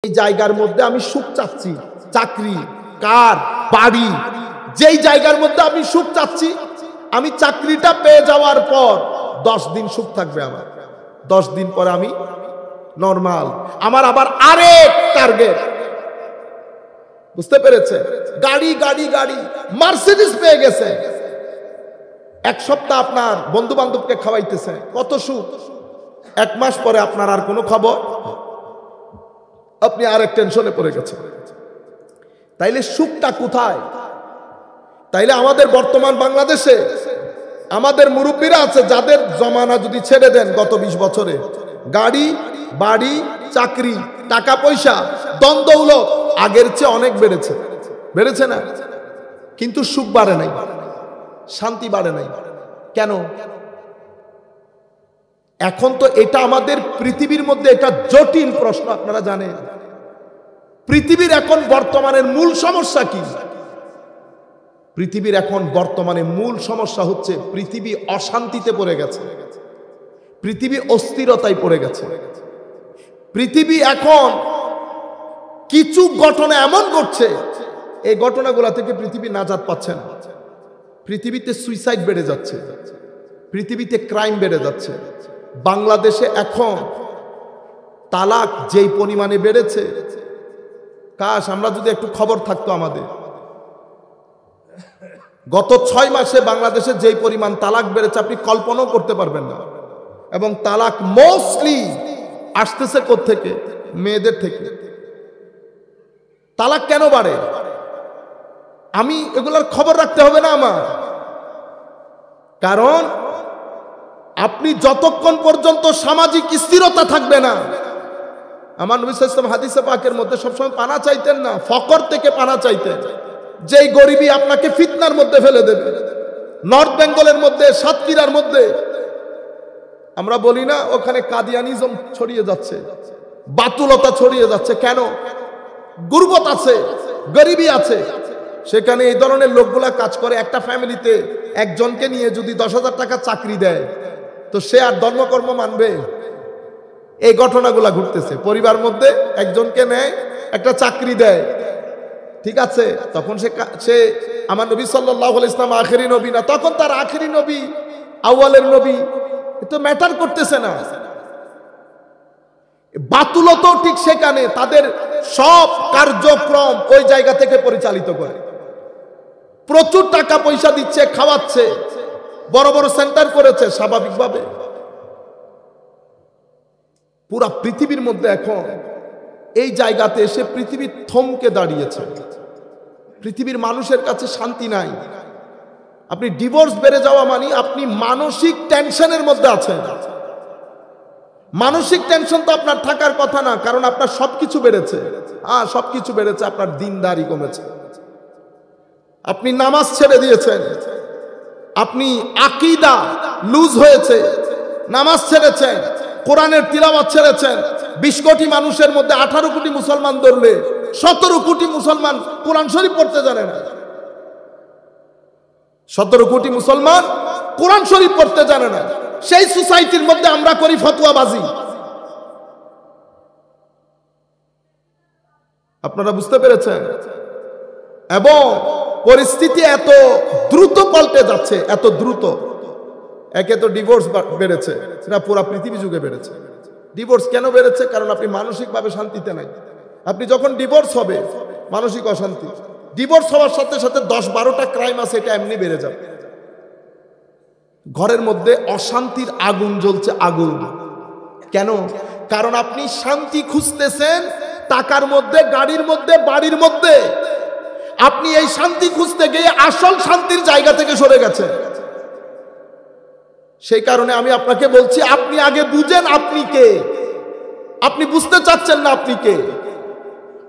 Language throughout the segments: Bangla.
এই জায়গার মধ্যে আমি সুখ চাচ্ছি, চাকরি, কার, বাড়ি, যেই জায়গার মধ্যে আমি সুখ চাচ্ছি, আমি চাকরিটা পেয়ে যাওয়ার পর 10 দিন সুখ থাকবে আমার, 10 দিন পরে আমি নরমাল, আমার আবার আরেক টার্গেট। বুঝতে পেরেছে? গাড়ি গাড়ি গাড়ি, মার্সিডিজ পেয়ে গেছে, এক সপ্তাহ আপনার বন্ধু বান্ধবকে খাওয়াইতেছে, কত সুখ। 1 মাস পরে আপনার আর কোনো খবর, আপনি আরেক টেনশনে পড়ে গেছেন। তাইলে সুখটা কোথায়? তাইলে আমাদের বর্তমান বাংলাদেশে আমাদের মুরব্বীরা আছে যাদের জমানা যদি ছেড়ে দেন গত 20 বছরে, গাড়ি, বাড়ি, চাকরি, টাকা পয়সা, ধন দৌলত আগের চেয়ে অনেক বেড়েছে, বেড়েছে না? কিন্তু সুখ বাড়ে নাই, শান্তি বাড়ে নাই। কেন? এখন তো এটা আমাদের পৃথিবীর মধ্যে এটা জটিল প্রশ্ন। আপনারা জানেন পৃথিবীর এখন বর্তমানের মূল সমস্যা কি? পৃথিবীর এখন বর্তমানে মূল সমস্যা হচ্ছে পৃথিবী অশান্তিতে পড়ে গেছে, পৃথিবী অস্থিরতায় পড়ে গেছে। পৃথিবী এখন কিছু ঘটনা এমন ঘটছে, এই ঘটনাগুলো থেকে পৃথিবী নাজাত পাচ্ছে না। পৃথিবীতে সুইসাইড বেড়ে যাচ্ছে, পৃথিবীতে ক্রাইম বেড়ে যাচ্ছে। বাংলাদেশে এখন তালাক যেই পরিমাণে বেড়েছে, কাশ আমরা যদি একটু খবর থাকতো আমাদের। গত 6 মাসে বাংলাদেশে যেই পরিমাণ তালাক বেড়েছে আপনি কল্পনাও করতে পারবেন না। এবং তালাক মোস্টলি আসতেছে কোত্থেকে? মেয়েদের থেকে। তালাক কেন বাড়ে? আমি এগুলোর খবর রাখতে হবে না আমার, কারণ আপনি যতক্ষণ পর্যন্ত সামাজিক স্থিরতা থাকবে না, আমার নবী সাল্লাল্লাহু আলাইহি ওয়াসাল্লাম হাদিসে পাকের মধ্যে সবসময় পানা চাইতেন না, ফকর থেকে পানা চাইতেন। যেই গরিবী আপনাকে ফিতনার মধ্যে ফেলে দেবে। নর্থ বেঙ্গলের মধ্যে, সাতক্ষীরার মধ্যে আমরা বলি না, ওখানে কাদিয়ানিজম ছড়িয়ে যাচ্ছে, বাতুলতা ছড়িয়ে যাচ্ছে। কেন? গুরবত আছে, গরিবী আছে, সেখানে এই ধরনের লোকগুলা কাজ করে। একটা ফ্যামিলিতে একজনকে নিয়ে যদি 10,000 টাকা চাকরি দেয়, তো সে আর ধর্মকর্ম মানবে? এই ঘটনাগুলা ঘটতেছে। পরিবার মধ্যে একজনকে নেয়, একটা চাকরি দেয়, ঠিক আছে, তখন সে আমার নবী সাল্লাল্লাহু আলাইহি ওয়াসাল্লাম আখেরি নবী না, তখন তার আখেরি নবী, আউয়ালের নবী, এতো ম্যাটার করতেছে না। বাতুলতাও ঠিক সেখানে, তাদের সব কার্যক্রম ওই জায়গা থেকে পরিচালিত করে। প্রচুর টাকা পয়সা দিচ্ছে, খাওয়াচ্ছে, বড় বড় সেন্টার করেছে, স্বাভাবিকভাবে পুরা পৃথিবীর মধ্যে এখন এই জায়গাতে এসে পৃথিবী থমকে দাঁড়িয়েছে। পৃথিবীর মানুষের কাছে শান্তি নাই। আপনি ডিভোর্স বেড়ে যাওয়া মানে আপনি মানসিক টেনশনের মধ্যে আছেন। মানসিক টেনশন তো আপনার থাকার কথা না, কারণ আপনার সবকিছু বেড়েছে। সবকিছু বেড়েছে, আপনার দিনদারি কমেছে, আপনি নামাজ ছেড়ে দিয়েছেন, আপনি আকীদা লুজ হয়েছে, নামাজ ছেড়েছেন, কোরআনের তিলাওয়াত ছেড়েছেন। 20 কোটি মানুষের মধ্যে 18 কোটি মুসলমান ধরলে 17 কোটি মুসলমান কোরআন শরীফ পড়তে জানে না। 17 কোটি মুসলমান কোরআন শরীফ পড়তে জানে না। সেই সোসাইটির মধ্যে আমরা করি ফতোয়াবাজি। আপনারা বুঝতে পেরেছেন? এবং পরিস্থিতি এত দ্রুত পাল্টে যাচ্ছে, এত দ্রুত। একে তো ডিভোর্স বেড়েছে, সেটা পুরো পৃথিবী যুগে বেড়েছে। ডিভোর্স কেন বেড়েছে? কারণ আপনি মানসিকভাবে শান্তিতে নাই। আপনি যখন ডিভোর্স হবে, মানসিক অশান্তি, ডিভোর্স হওয়ার সাথে সাথে 10-12টা ক্রাইম আছে, এটা এমনি বেড়ে যাবে। ঘরের মধ্যে অশান্তির আগুন জ্বলছে, আগুন। কেন? কারণ আপনি শান্তি খুঁজতেছেন টাকার মধ্যে, গাড়ির মধ্যে, বাড়ির মধ্যে। আপনি এই শান্তি খুঁজতে গিয়ে আসল শান্তির জায়গা থেকে সরে গেছেন। সেই কারণে আমি আপনাকে বলছি, আপনি আগে বুঝেন আপনি কে। আপনি বুঝতে চাচ্ছেন না আপনি কে।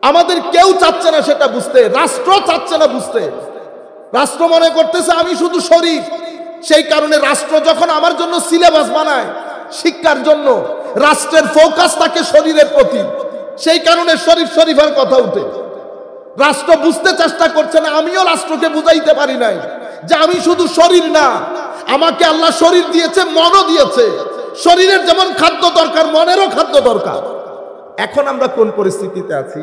আমাদের কেউ চাচ্ছে না সেটা বুঝতে, রাষ্ট্র চাচ্ছে না বুঝতে। রাষ্ট্র মনে করতেছে আমি শুধু শরীফ। সেই কারণে রাষ্ট্র যখন আমার জন্য সিলেবাস বানায় শিক্ষার জন্য, রাষ্ট্রের ফোকাস থাকে শরীরের প্রতি। সেই কারণে শরীফ শরীফের কথা উঠে। রাষ্ট্র বুঝতে চেষ্টা করছে না, আমিও রাষ্ট্রকে বুঝাইতে পারি নাই যে আমি শুধু শরীর না, আমাকে আল্লাহ শরীর দিয়েছে, মনও দিয়েছে। শরীরের যেমন খাদ্য দরকার, মনেরও খাদ্য দরকার। এখন আমরা কোন পরিস্থিতিতে আছি?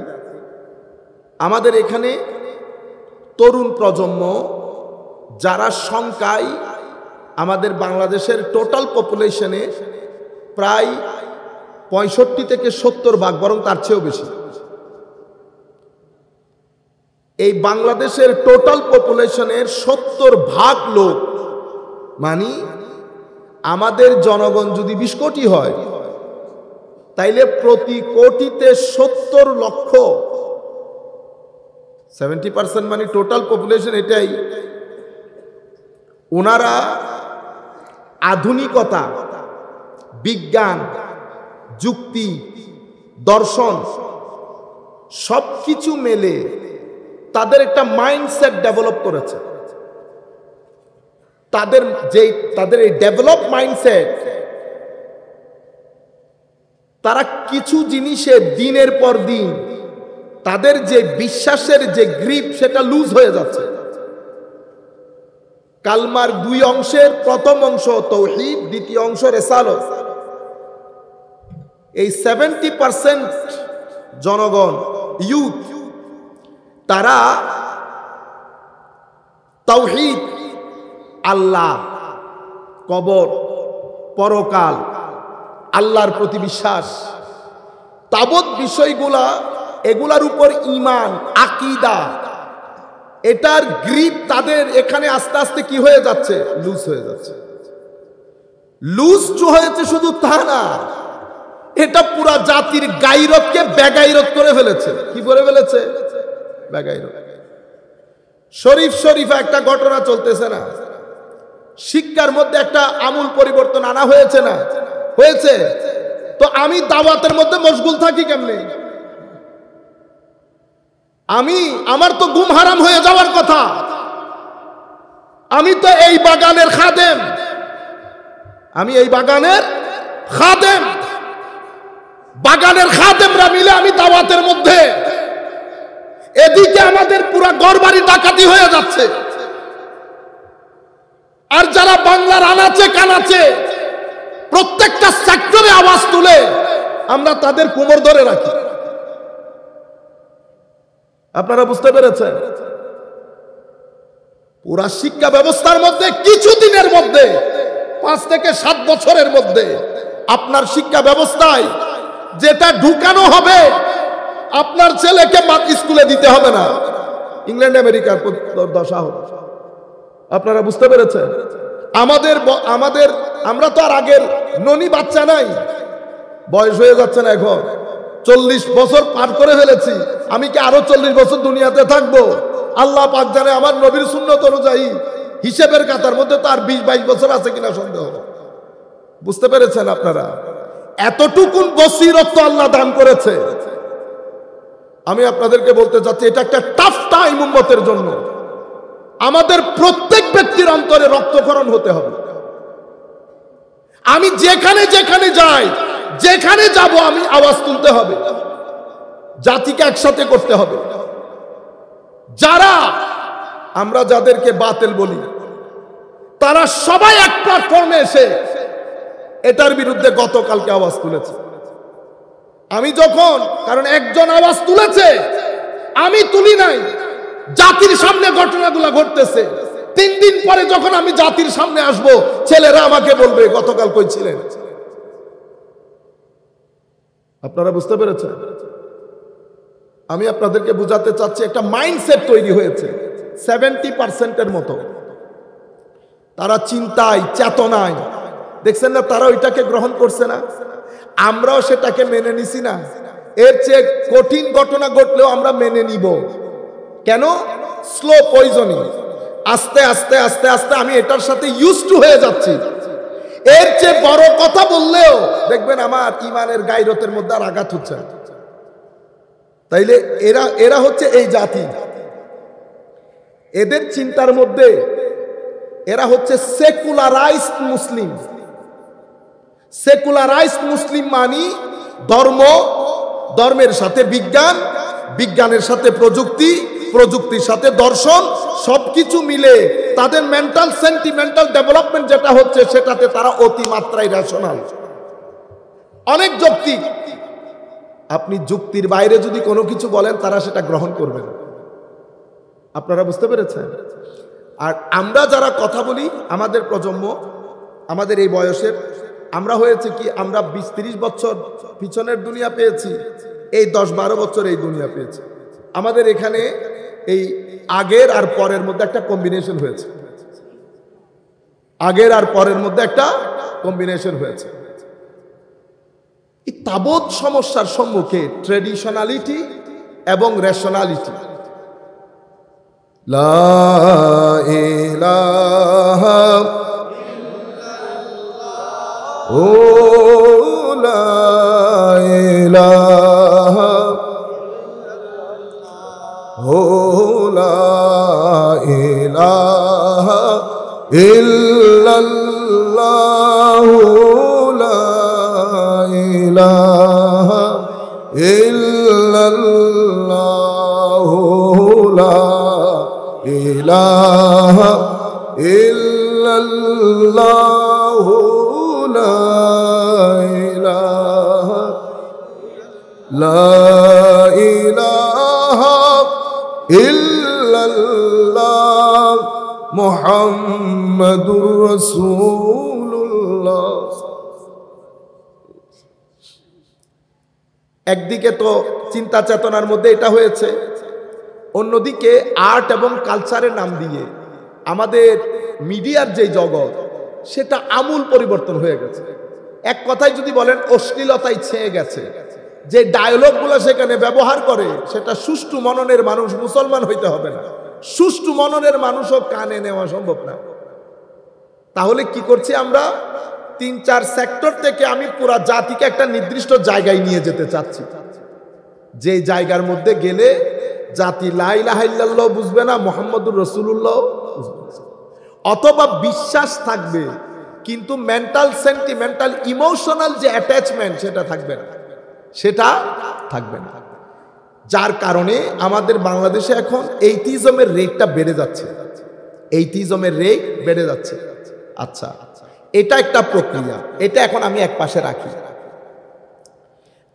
আমাদের এখানে তরুণ প্রজন্ম যারা সংখ্যায় আমাদের বাংলাদেশের টোটাল পপুলেশনে প্রায় 65 থেকে 70 ভাগ, বরং তার চেয়েও বেশি। এই বাংলাদেশের টোটাল পপুলেশনের 70 ভাগ লোক, মানে আমাদের জনগণ যদি 20 কোটি হয়, তাইলে প্রতি কোটিতে 70 লক্ষ, 70% মানে টোটাল পপুলেশন এটাই। ওনারা আধুনিকতা, বিজ্ঞান, যুক্তি, দর্শন সবকিছু মেলে তাদের একটা মাইন্ডসেট ডেভেলপ করেছে। তাদের এই ডেভেলপ মাইন্ডসেট, তারা কিছু জিনিসে দিনের পর দিন তাদের যে বিশ্বাসের যে গ্রিপ সেটা লুজ হয়ে যাচ্ছে। কালমার 2 অংশের প্রথম অংশ তাওহীদ, দ্বিতীয় অংশ রিসালাত। এই 70% জনগণ, ইউথ, তারা তাওহীদ, আল্লাহ, কবর, পরকাল, আল্লাহর প্রতি বিশ্বাস, তাবৎ বিষয়গুলা, এগুলার উপর ঈমান, আকীদা, এটার গ্রিপ তাদের এখানে আস্তে আস্তে কি হয়ে যাচ্ছে? লুজ হয়ে যাচ্ছে। লুজ হয়েছে শুধু তা না, এটা পুরা জাতির গায়রতকে বেগায়রত করে ফেলেছে। কি করে ফেলেছে? বেগায়রত। শরীফা একটা ঘটনা চলতেছে না? শিক্ষার মধ্যে একটা আমূল পরিবর্তন আনা হয়েছে না? হয়েছে। তো আমি দাওয়াতের মধ্যে মশগুল থাকি কেমনে? আমার তো ঘুম হারাম হয়ে যাওয়ার কথা। আমি তো এই বাগানের খাদেম, বাগানের খাদেমরা মিলে আমি দাওয়াতের মধ্যে, এদিকে আমাদের পুরা ঘরবাড়ি ডাকাতি হয়ে যাচ্ছে। আর যারা বাংলার আনাচে কানাচে প্রত্যেকটা সেক্টরে আওয়াজ তুলে, আমরা তাদের কোমর ধরে রাখি। আপনারা বুঝতে পেরেছেন? পুরা শিক্ষা ব্যবস্থার মধ্যে কিছুদিনের মধ্যে, 5 থেকে 7 বছরের মধ্যে আপনার শিক্ষা ব্যবস্থায় যেটা ঢুকানো হবে, আপনার ছেলেকে স্কুলে দিতে হবে না, ইংল্যান্ড আমেরিকার দশা হবে। আপনারা বুঝতে পেরেছেন? আমরা তো আর আগের ননি বাচ্চা নাই, বয়স হয়ে যাচ্ছে না, এখন 40 বছর পার করে ফেলেছি। আমি কি আরো 40 বছর দুনিয়াতে থাকবো? আল্লাহ পাক জানে। আমার নবীর সুন্নত অনুযায়ী হিসেবের কাতার মধ্যে তো আর 20-22 বছর আছে কিনা সন্দেহ। বুঝতে পেরেছেন আপনারা? এতটুকুন বসিরত তো আল্লাহ দান করেছে। আমি আপনাদেরকে বলতে চাচ্ছি, এটা একটা টাফ টাইম উম্মতের জন্য। আমাদের প্রত্যেক ব্যক্তির অন্তরে রক্তক্ষরণ হতে হবে। আমি যেখানে যেখানে যাই, যেখানে যাব, আমি আওয়াজ তুলতে হবে, জাতিকে একসাথে করতে হবে। আমরা যাদেরকে বাতিল বলি, তারা সবাই এক প্ল্যাটফর্মে এসে এটার বিরুদ্ধে গতকালকে আওয়াজ তুলেছে। কারণ একজন আওয়াজ তুলেছে, আমি তুলি নাই। জাতির সামনে ঘটনাগুলো ঘটতেছে। 3 দিন পরে যখন আমি জাতির সামনে আসব, ছেলেরা আমাকে বলবে গতকাল কই ছিলেন। আপনারা বুঝতে পেরেছেন? আমি আপনাদেরকে বুঝাতে চাচ্ছি, একটা মাইন্ডসেট তৈরি হয়েছে 70% মতো। তারা চিন্তায়, চেতনায়, দেখছেন না, তারা ওইটাকে গ্রহণ করছে না। আমরাও সেটাকে মেনে নিছি না। এর চেয়ে কঠিন ঘটনা ঘটলেও আমরা মেনে নিব। কেন? Slow poisoning. আস্তে আস্তে আস্তে আস্তে আমি এটার সাথে ইউজ টু হয়ে যাচ্ছি। এর চেয়ে বড় কথা বললেও দেখবেন আমার ইমানের গায়রতের মধ্যে আর আঘাত হচ্ছে। তাইলে এরা হচ্ছে এই জাতি। এদের চিন্তার মধ্যে এরা হচ্ছে সেকুলারাইজড মুসলিম। সেকুলারাইজড মুসলিম মানি ধর্মের সাথে বিজ্ঞান, বিজ্ঞানের সাথে প্রযুক্তি, প্রযুক্তির সাথে দর্শন, সবকিছু মিলে তাদের মেন্টাল সেন্টিমেন্টাল ডেভেলপমেন্ট যেটা হচ্ছে, সেটাতে তারা অতিমাত্রায় রেশনাল, অনেক যৌক্তিক। আপনি যুক্তির বাইরে যদি কোনো কিছু বলেন তারা সেটা গ্রহণ করবে না। আপনারা বুঝতে পেরেছেন? আর আমরা যারা কথা বলি, আমাদের প্রজন্ম, আমাদের এই বয়সের, আমরা হয়েছে কি, আমরা 20-30 বছর পিছনের দুনিয়া পেয়েছি, এই 10-12 বছর এই দুনিয়া পেয়েছি। আমাদের এখানে এই আগের আর পরের মধ্যে একটা কম্বিনেশন হয়েছে, আগের আর পরের মধ্যে একটা কম্বিনেশন হয়েছে। এই তাবৎ সমস্যার সম্মুখে ট্রেডিশনালিটি এবং রেশনালিটি, লা ইলাহা ও লা ইলাহা ও লা ইলাহা ইল্লাল্লাহু লা ইলাহা ইল্লাল্লাহু লা ইলাহা ইল্লাল্লাহু লা ইলাহা লা ইলাহা ইল্লাল্লাহ মুহাম্মাদুর রাসূলুল্লাহ। একদিকে তো চিন্তা চেতনার মধ্যে এটা হয়েছে, অন্যদিকে আর্ট এবং কালচারের নাম দিয়ে আমাদের মিডিয়ার যে জগৎ, সেটা আমূল পরিবর্তন হয়ে গেছে। এক কথায় যদি বলেন, অশ্লীলতায় ছেয়ে গেছে। যে ডায়লগগুলো সেখানে ব্যবহার করে, সেটা সুষ্ঠু মননের মানুষ মুসলমান হইতে হবে না, সুষ্ঠু মননের মানুষও কানে নেওয়া সম্ভব না। তাহলে কি করছি আমরা? 3-4 সেক্টর থেকে আমি পুরা জাতিকে একটা নির্দিষ্ট জায়গায় নিয়ে যেতে চাচ্ছি, যে জায়গার মধ্যে গেলে জাতি লা ইলাহা ইল্লাল্লাহ বুঝবে না, মুহাম্মাদুর রাসূলুল্লাহ বুঝবে না। অথবা বিশ্বাস থাকবে কিন্তু মেন্টাল, সেন্টিমেন্টাল, ইমোশনাল যে অ্যাটাচমেন্ট সেটা থাকবে না, সেটা থাকবে না। যার কারণে আমাদের বাংলাদেশে এখন এইথিজমের রেটটা বেড়ে যাচ্ছে, এইথিজমের রেট বেড়ে যাচ্ছে। আচ্ছা, এটা একটা প্রক্রিয়া, এটা এখন আমি এক পাশে রাখি।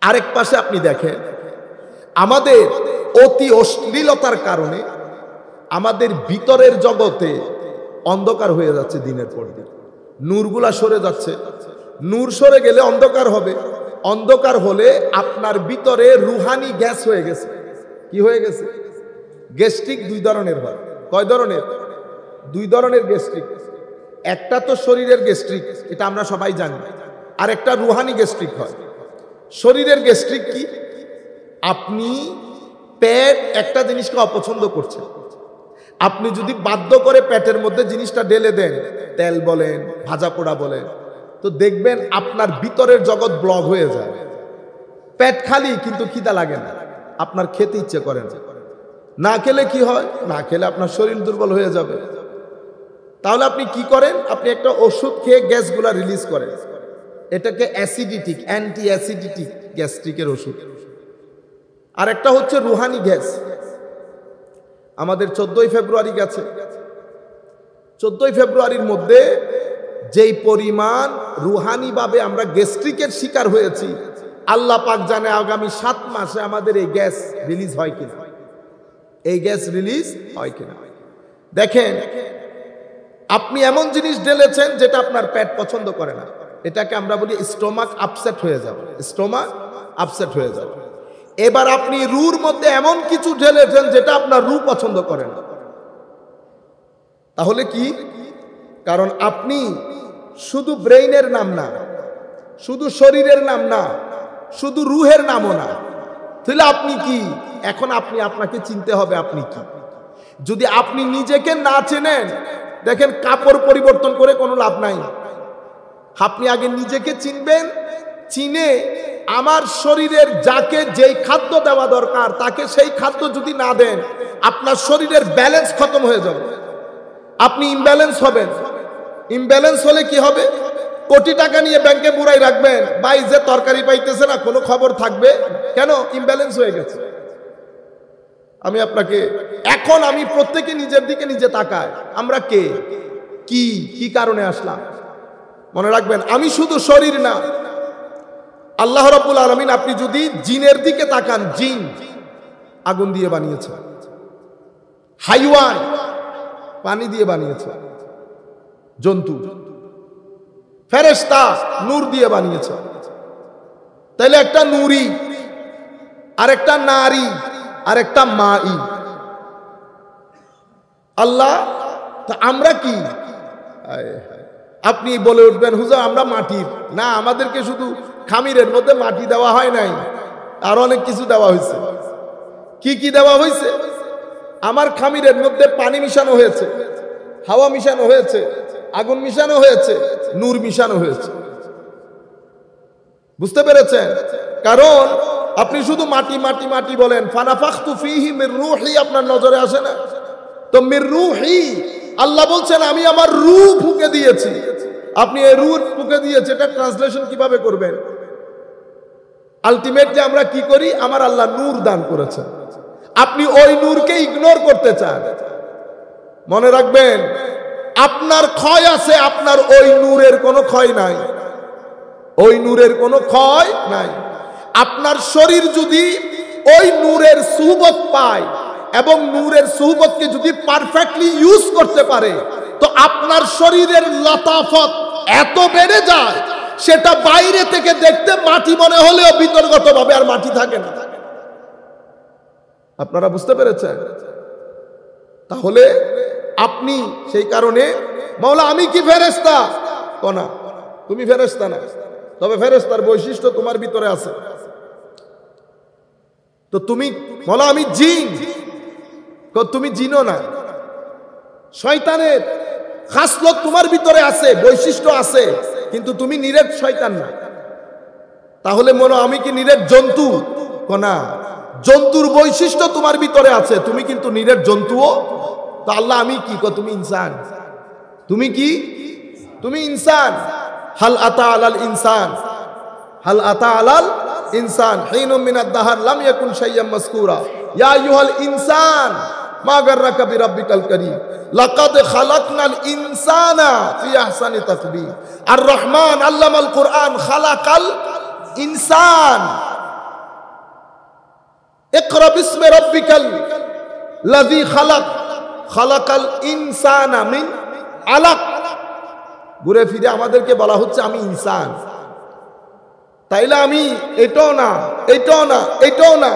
আরেক পাশে আপনি দেখেন, আমাদের অতি অশ্লীলতার কারণে আমাদের ভিতরের জগতে অন্ধকার হয়ে যাচ্ছে দিনের পর দিন। নূরগুলা সরে যাচ্ছে, নূর সরে গেলে অন্ধকার হবে, অন্ধকার হলে আপনার ভিতরে রুহানি গ্যাস হয়ে গেছে। কি হয়ে গেছে? গ্যাস্ট্রিক 2 ধরনের হয়। কয় ধরনের? 2 ধরনের গ্যাস্ট্রিক। একটা তো শরীরের গ্যাস্ট্রিক, এটা আমরা সবাই জানি, আর একটা রুহানি গ্যাস্ট্রিক হয়। শরীরের গ্যাস্ট্রিক কি? আপনি পেট একটা জিনিসকে অপছন্দ করছেন, আপনি যদি বাধ্য করে পেটের মধ্যে জিনিসটা ঢেলে দেন, তেল বলেন, ভাজা পোড়া বলেন, তো দেখবেন আপনার ভিতরের জগৎ ব্লক হয়ে যায়। পেট খালি কিন্তু খিদা লাগে না, আপনার খেতে ইচ্ছে করে না। না খেলে কি হয়? না খেলে আপনার শরীর দুর্বল হয়ে যাবে। তাহলে আপনি কি করেন? আপনি একটা ওষুধ খেয়ে গ্যাসগুলা রিলিজ করেন, এটাকে অ্যাসিডিটিক, অ্যান্টি অ্যাসিডিটিক গ্যাস্ট্রিকের ওষুধ। আর একটা হচ্ছে রুহানি গ্যাস। আমাদের 14ই ফেব্রুয়ারি গেছে, 14ই ফেব্রুয়ারির মধ্যে যেই পরিমাণ রুহানিভাবে আমরা গ্যাস্ট্রিকের শিকার হয়েছি, আল্লাহ পাক জানে আগামী 7 মাসে আমাদের এই গ্যাস রিলিজ হয় কিনা, এই গ্যাস রিলিজ হয় কিনা। দেখেন, আপনি এমন জিনিস ঢেলেছেন যেটা আপনার পেট পছন্দ করে না, এটাকে আমরা বলি স্টোমাক আপসেট হয়ে যাবে, স্টোমাক আপসেট হয়ে যাবে। এবার আপনি রুর মধ্যে এমন কিছু ঢেলেছেন যেটা আপনার রু পছন্দ করে না। তাহলে কি? কারণ আপনি শুধু ব্রেইনের নাম না, শুধু শরীরের নাম না, শুধু রুহের নামও না। তাহলে আপনি কি? এখন আপনি আপনাকে চিনতে হবে আপনি কি। যদি আপনি নিজেকে না চেনেন, দেখেন কাপড় পরিবর্তন করে কোনো লাভ নাই। আপনি আগে নিজেকে চিনবেন, চিনে আমার শরীরের যাকে যেই খাদ্য দেওয়া দরকার তাকে সেই খাদ্য যদি না দেন, আপনার শরীরের ব্যালেন্স খতম হয়ে যাবে, আপনি ইমব্যালেন্স হবেন। ইমব্যালেন্স হলে কি হবে? কোটি টাকা নিয়ে ব্যাংকে বুড়াই রাখবেন, ভাই যে তরকারি পাইতেছে না, কোনো খবর থাকবে কেন? ইমব্যালেন্স হয়ে গেছে। আমি আপনাকে এখন, আমি প্রত্যেকে নিজের দিকে নিজে তাকায়, আমরা কে, কি কি কারণে আসলাম? মনে রাখবেন, আমি শুধু শরীর না, আল্লাহ রাব্বুল আলামিন আপনি যদি জিনের দিকে তাকান, জিন আগুন দিয়ে বানিয়েছে, হাইওয়ান পানি দিয়ে বানিয়েছে, জন্তু, ফেরেশতা নূর দিয়ে বানিয়েছে। তাইলে একটা নূরি আর একটা নারী আর একটা মাই। আল্লাহ, তা আমরা কি? আপনি বলে উঠবেন হুজুর আমরা মাটির না, আমাদেরকে শুধু খামিরের মধ্যে মাটি দেওয়া হয় নাই, আর অনেক কিছু দেওয়া হয়েছে। কি কি দেওয়া হয়েছে? আমার খামিরের মধ্যে পানি মিশানো হয়েছে, হাওয়া মিশানো হয়েছে, আগুন মিশানো হয়েছে, নূর মিশানো হয়েছে। বুঝতে পেরেছেন? কারণ আপনি শুধু মাটি মাটি মাটি বলেন, ফানাফাখতু ফীহি মির রূহি আপনার নজরে আসে না। তো মির রূহি আল্লাহ বলছেন আমি আমার রূহ ফুঁকে দিয়েছি। আপনি এই রূহ ফুঁকে দিয়েছে, এটা ট্রান্সলেশন কিভাবে করবেন? আলটিমেটলি আমরা কি করি? আমার আল্লাহ নূর দান করেছেন, আপনি ওই নূরকে ইগনোর করতে চান। মনে রাখবেন, আপনার ক্ষয় আছে, আপনার ওই নূরের কোনো ক্ষয় নাই, ওই নূরের কোনো ক্ষয় নাই। আপনার শরীর যদি ওই নূরের সুহবত পায় এবং নূরের সুহবতকে যদি পারফেক্টলি ইউজ করতে পারে, তো আপনার শরীরের লতাফত এত বেড়ে যায়, সেটা বাইরে থেকে দেখতে মাটি মনে হলেও ভিতরগতভাবে আর মাটি থাকে না। আপনারা বুঝতে পেরেছেন? তাহলে আপনি সেই কারণে মাওলা আমি কি ফেরেশতা? না, তুমি ফেরেশতা না, তবে ফেরেশতার বৈশিষ্ট্য তোমার ভিতরে আছে। তো তুমি মাওলা আমি জিন, তুমি জিনও না। শয়তানের খাসলত তোমার ভিতরে আছে, বৈশিষ্ট্য আছে, কিন্তু তুমি নিরেট শয়তান না। তাহলে মনে আমি কি নিরেট জন্তু? না, জন্তুর বৈশিষ্ট্য তোমার ভিতরে আছে, তুমি কিন্তু নিরেট জন্তুও। তো আল্লাহ আমি কি? তুমি ইনসান। তুমি কি? তুমি ইনসান। হাল আতা আলাল ইনসান, হাল আতা আলাল ইনসান হিনুম মিনাদ দাহর লাম ইয়াকুন শাইয়্যাম মাযকুরা ইয়া আইয়ুহাল ইনসান মা গাররাকা বিরাব্বিকাল কারীম লাকাদ খালাকনাল ইনসানা ফি আহসানি তাকবীর। আর রহমান আল্লামাল কুরআন খালাকাল ইনসান। ইকরা বিসমি রাব্বিকাল লাযী খালাক খালাকাল ইনসানা মিন আলাক। ঘুরে ফিরে আমাদেরকে বলা হচ্ছে আমি ইনসান। তাইলে আমি এটাও না, এটাও না, এটাও না।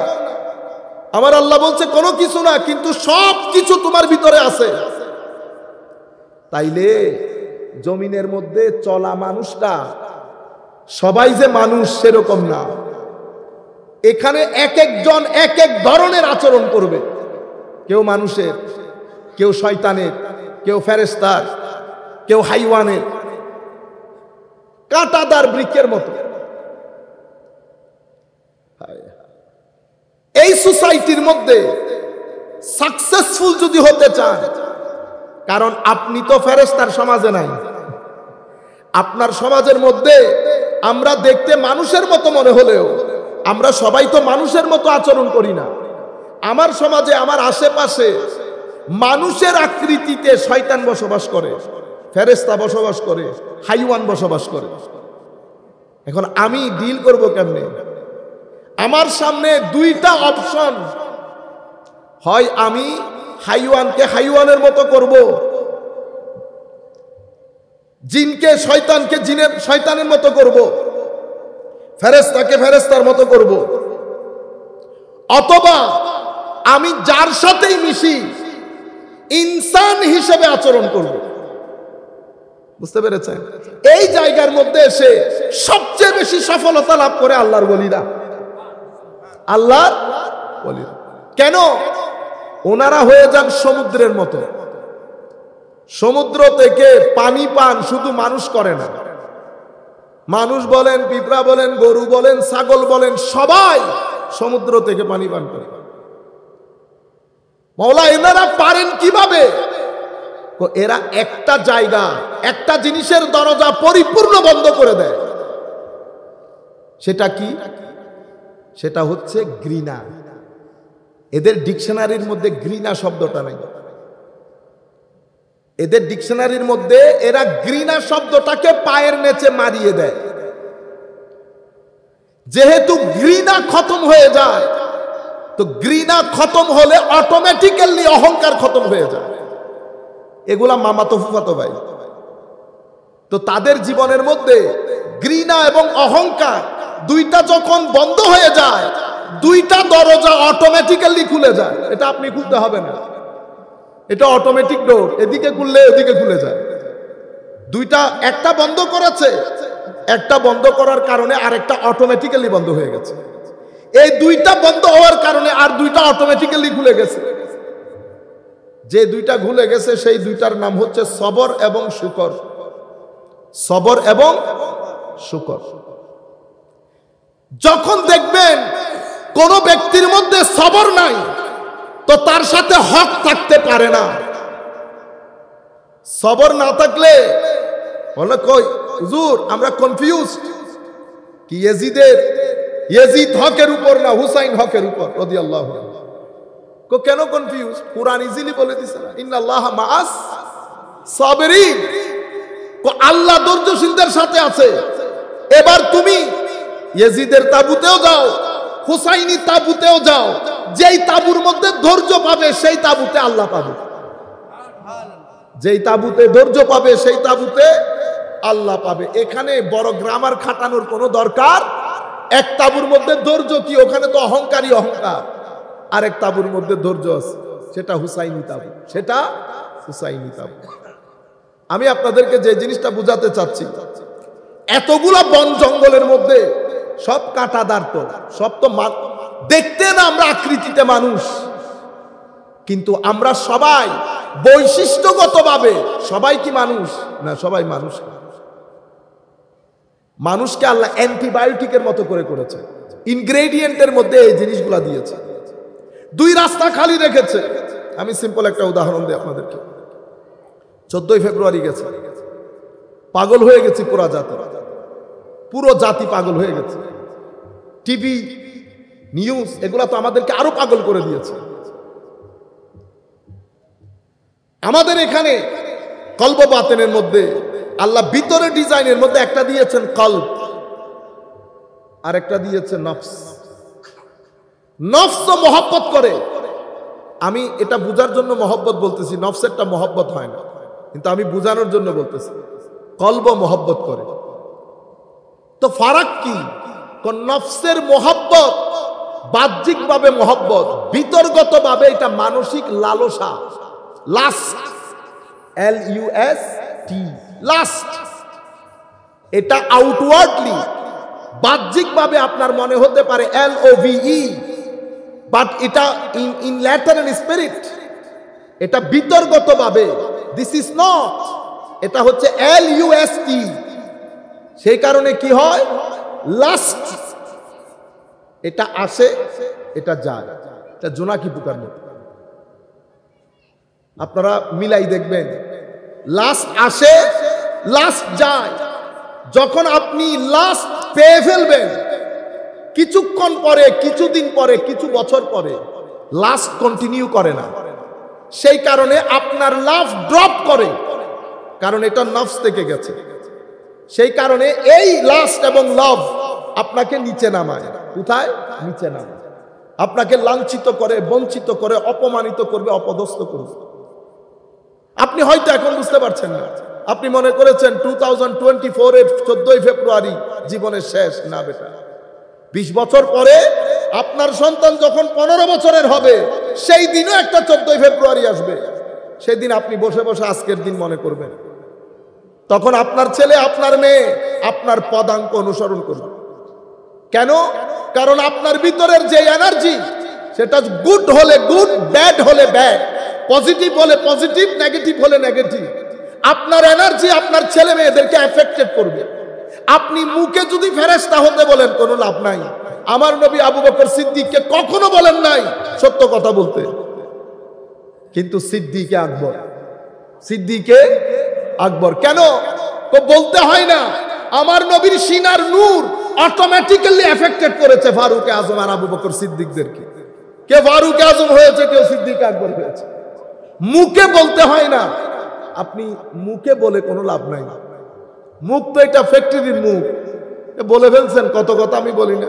আমার আল্লাহ বলছে কোনো কিছু না, কিন্তু সব কিছু তোমার ভিতরে আছে। তাইলে জমিনের মধ্যে চলা মানুষটা সবাই যে মানুষ সেরকম না। এখানে এক একজন এক এক ধরনের আচরণ করবে। কেউ মানুষের, কেউ শয়তানের, কেউ ফেরেশতার, কেউ হাইওয়ানের, কাঁটাদার বৃক্ষের মতো। এই সোসাইটির মধ্যে সাকসেসফুল যদি হতে চান, কারণ আপনি তো ফেরেশতার সমাজে নাই, আপনার সমাজের মধ্যে আমরা দেখতে মানুষের মতো মনে হলেও আমরা সবাই তো মানুষের মতো আচরণ করি না। আমার সমাজে আমার আশেপাশে মানুষের আকৃতিতে শয়তান বসবাস করে, ফেরেশতা বসবাস করে, হাইওয়ান বসবাস করে। এখন আমি ডিল করব কেমনে? আমার সামনে দুইটা অপশন, হয় আমি হাইওয়ানকে হাইওয়ানের মতো করব, জিনকে শয়তানকে জিনের শয়তানের মতো করব, ফেরেশতাকে ফেরেশতার মতো করব, অথবা আমি যার সাথেই মিশি ইনসান হিসেবে আচরণ করব। বুঝতে পেরেছেন? এই জায়গার মধ্যে এসে সবচেয়ে বেশি সফলতা লাভ করে আল্লাহর ওলিরা। আল্লাহর ওলিরা কেন? ওনারা হয়ে যান সমুদ্রের মতো। সমুদ্র থেকে পানি পান শুধু মানুষ করে না, মানুষ বলেন, পিঁপড়া বলেন, গরু বলেন, ছাগল বলেন, সবাই সমুদ্র থেকে পানি পান করে। মাওলা এনারা পারেন কিভাবে? এরা একটা জায়গা, একটা জিনিসের দরজা পরিপূর্ণ বন্ধ করে দেয়। সেটা কি? সেটা হচ্ছে ঘৃণা। এদের ডিকশনারির মধ্যে ঘৃণা শব্দটা নাই। এদের ডিকশনারির মধ্যে এরা ঘৃণা শব্দটাকে পায়ের নিচে মারিয়ে দেয়। যেহেতু ঘৃণা খতম হয়ে যায়, তো ঘৃণা খতম হলে অটোমেটিক্যালি অহংকার খতম হয়ে যায়। এগুলা মামাতো ফুফাতো ভাই। তো তাদের জীবনের মধ্যে ঘৃণা এবং অহংকার দুইটা যখন বন্ধ হয়ে যায়, দুইটা দরজা অটোমেটিক্যালি খুলে যায়। এটা আপনি খুলতে হবে না, এটা অটোমেটিক ডোর, এদিকে খুললে এদিকে খুলে যায়। দুইটা, একটা বন্ধ করেছে, একটা বন্ধ করার কারণে আরেকটা অটোমেটিক্যালি বন্ধ হয়ে গেছে। এই দুইটা বন্ধ হওয়ার কারণে আর দুইটা অটোমেটিক্যালি খুলে গেছে। যে দুইটা খুলে গেছে সেই দুইটার নাম হচ্ছে সবর এবং শুকর। সবর এবং শুকর। যখন দেখবেন কোন ব্যক্তির মধ্যে সবর নাই, তো তার সাথে হক থাকতে পারে না। সবর না থাকলে বলে কই হুজুর আমরা কনফিউজড, কি ইয়াজিদ হকের উপর না হুসাইন হকের উপর রাদিয়াল্লাহু আনহু। কেন কনফিউজ? কুরআন ইজিলি বলে দিছে না, ইন্নাল্লাহা মাআস সাবিরিন। আল্লাহ ধৈর্যশীলদের সাথে আছে। এবার তুমি ইয়াজিদের তাবুতেও যাও, হুসাইনি তাবুতেও যাও, যেই তাবুর মধ্যে ধৈর্য পাবে সেই তাবুতে আল্লাহ পাবে। যেই তাবুতে ধৈর্য পাবে সেই তাবুতে আল্লাহ পাবে। এখানে বড় গ্রামার খাটানোর কোনো দরকার। এক তাবুর মধ্যে ধৈর্য কি, ওখানে তো অহংকারী অহংকার। আরেক তাবুর মধ্যে ধৈর্য আছে, সেটা হুসাইনি তাবু, সেটা হুসাইনি তাবু। আমি আপনাদেরকে যে জিনিসটা বুঝাতে চাচ্ছি, এতগুলা বন জঙ্গলের মধ্যে সব কাঁটাদার, তো সব তো দেখতে না আমরা আকৃতিতে মানুষ, কিন্তু আমরা সবাই বৈশিষ্ট্যগতভাবে সবাই কি মানুষ না? সবাই মানুষ। মানুষকে আল্লাহ অ্যান্টিবায়োটিকের মতো করে করেছে, ইনগ্রেডিয়েন্টের মধ্যে এই জিনিসগুলা দিয়েছে। দুই রাস্তা খালি রেখেছে। আমি সিম্পল একটা উদাহরণ দিই আপনাদেরকে। 14 ফেব্রুয়ারি গেছে, পাগল হয়ে গেছি পুরো জাতি পাগল হয়ে গেছে। টিভি নিউজ এগুলা তো আমাদেরকে আরো পাগল করে দিয়েছে। আমাদের এখানে কলব বাতেনের মধ্যে আল্লাহ ভিতরে ডিজাইনের মধ্যে একটা দিয়েছেন কলব, আর একটা দিয়েছেন নফস। নফস তো মহব্বত করে। আমি এটা বুঝার জন্য মহব্বত বলতেছি, নফসেরটা মহব্বত হয় না, কিন্তু আমি বুঝানোর জন্য বলতেছি কলব মহব্বত করে। তো ফারাক কি? নফসের মহব্বত বাহ্যিকভাবে মহব্বত, ভিতরগতভাবে এটা মানসিক লালসা, লাস্ট, LUST, লাস্ট। এটা আউটওয়ার্ডলি বাহ্যিকভাবে আপনার মনে হতে পারে LOVE, বাট এটা ইন ল্যাটার এন্ড স্পিরিট এটা ভিতরগতভাবে দিস ইজ নট, এটা হচ্ছে LUST। সেই কারণে কি হয়? লাস্ট, এটা আসে এটা যায়, এটা জোনাকি পোকার মতো। আপনারা মিলাই দেখবেন, লাস্ট আসে লাস্ট যায়। যখন আপনি লাস্ট পেয়ে ফেলবেন, কিছুক্ষণ পরে, কিছুদিন পরে, কিছু বছর পরে লাস্ট কন্টিনিউ করে না। সেই কারণে আপনার লাভ ড্রপ করে, কারণ এটা নফস থেকে গেছে। সেই কারণে এই লাস্ট এবং লাভ আপনাকে নিচে নামায়। কোথায়? নিচে নামায়। আপনাকে লাঞ্ছিত করে, বঞ্চিত করে, অপমানিত করবে, অপদস্থ করবে। আপনি হয়তো এখন বুঝতে পারছেন না। আপনি মনে করেছেন 2024 এর 14 ফেব্রুয়ারি জীবনের শেষ। না বেটা, 20 বছর পরে আপনার সন্তান যখন 15 বছরের হবে, সেই দিনও একটা 14 ফেব্রুয়ারি আসবে। সেই দিন আপনি বসে বসে আজকের দিন মনে করবেন। তখন আপনার ছেলে, আপনার মেয়ে আপনার পদাঙ্ক অনুসরণ করবে। কেন? কারণ আপনার ভিতরের যে এনার্জি, সেটা গুড হলে গুড, ব্যাড হলে ব্যাড, পজিটিভ হলে পজিটিভ, নেগেটিভ হলে নেগেটিভ। আপনার এনার্জি আপনার ছেলে মেয়েদেরকে এফেক্টেড করবে। আপনি মুখে যদি ফেরেশতা হতে বলেন, কোনো লাভ নাই। আমার নবী আবু বকর সিদ্দিককে কখনো বলেন নাই সত্য কথা বলতে, কিন্তু সিদ্দিকে আকবর কেন বলতে হয় না? আমার নবীর সিনার নূর অটোমেটিক্যালি এফেক্টেড করেছে ফারুক আজম আর আবু বকর সিদ্দিকদেরকে। কে ফারুক আজম হয়েছে, কেউ সিদ্দিক আকবর হয়েছে। মুখে বলতে হয় না। আপনি মুখে বলে কোনো লাভ নাই। মুখ তো এটা ফ্যাক্টরির মুখ, বলে ফেলছেন, কত কথা আমি বলি না।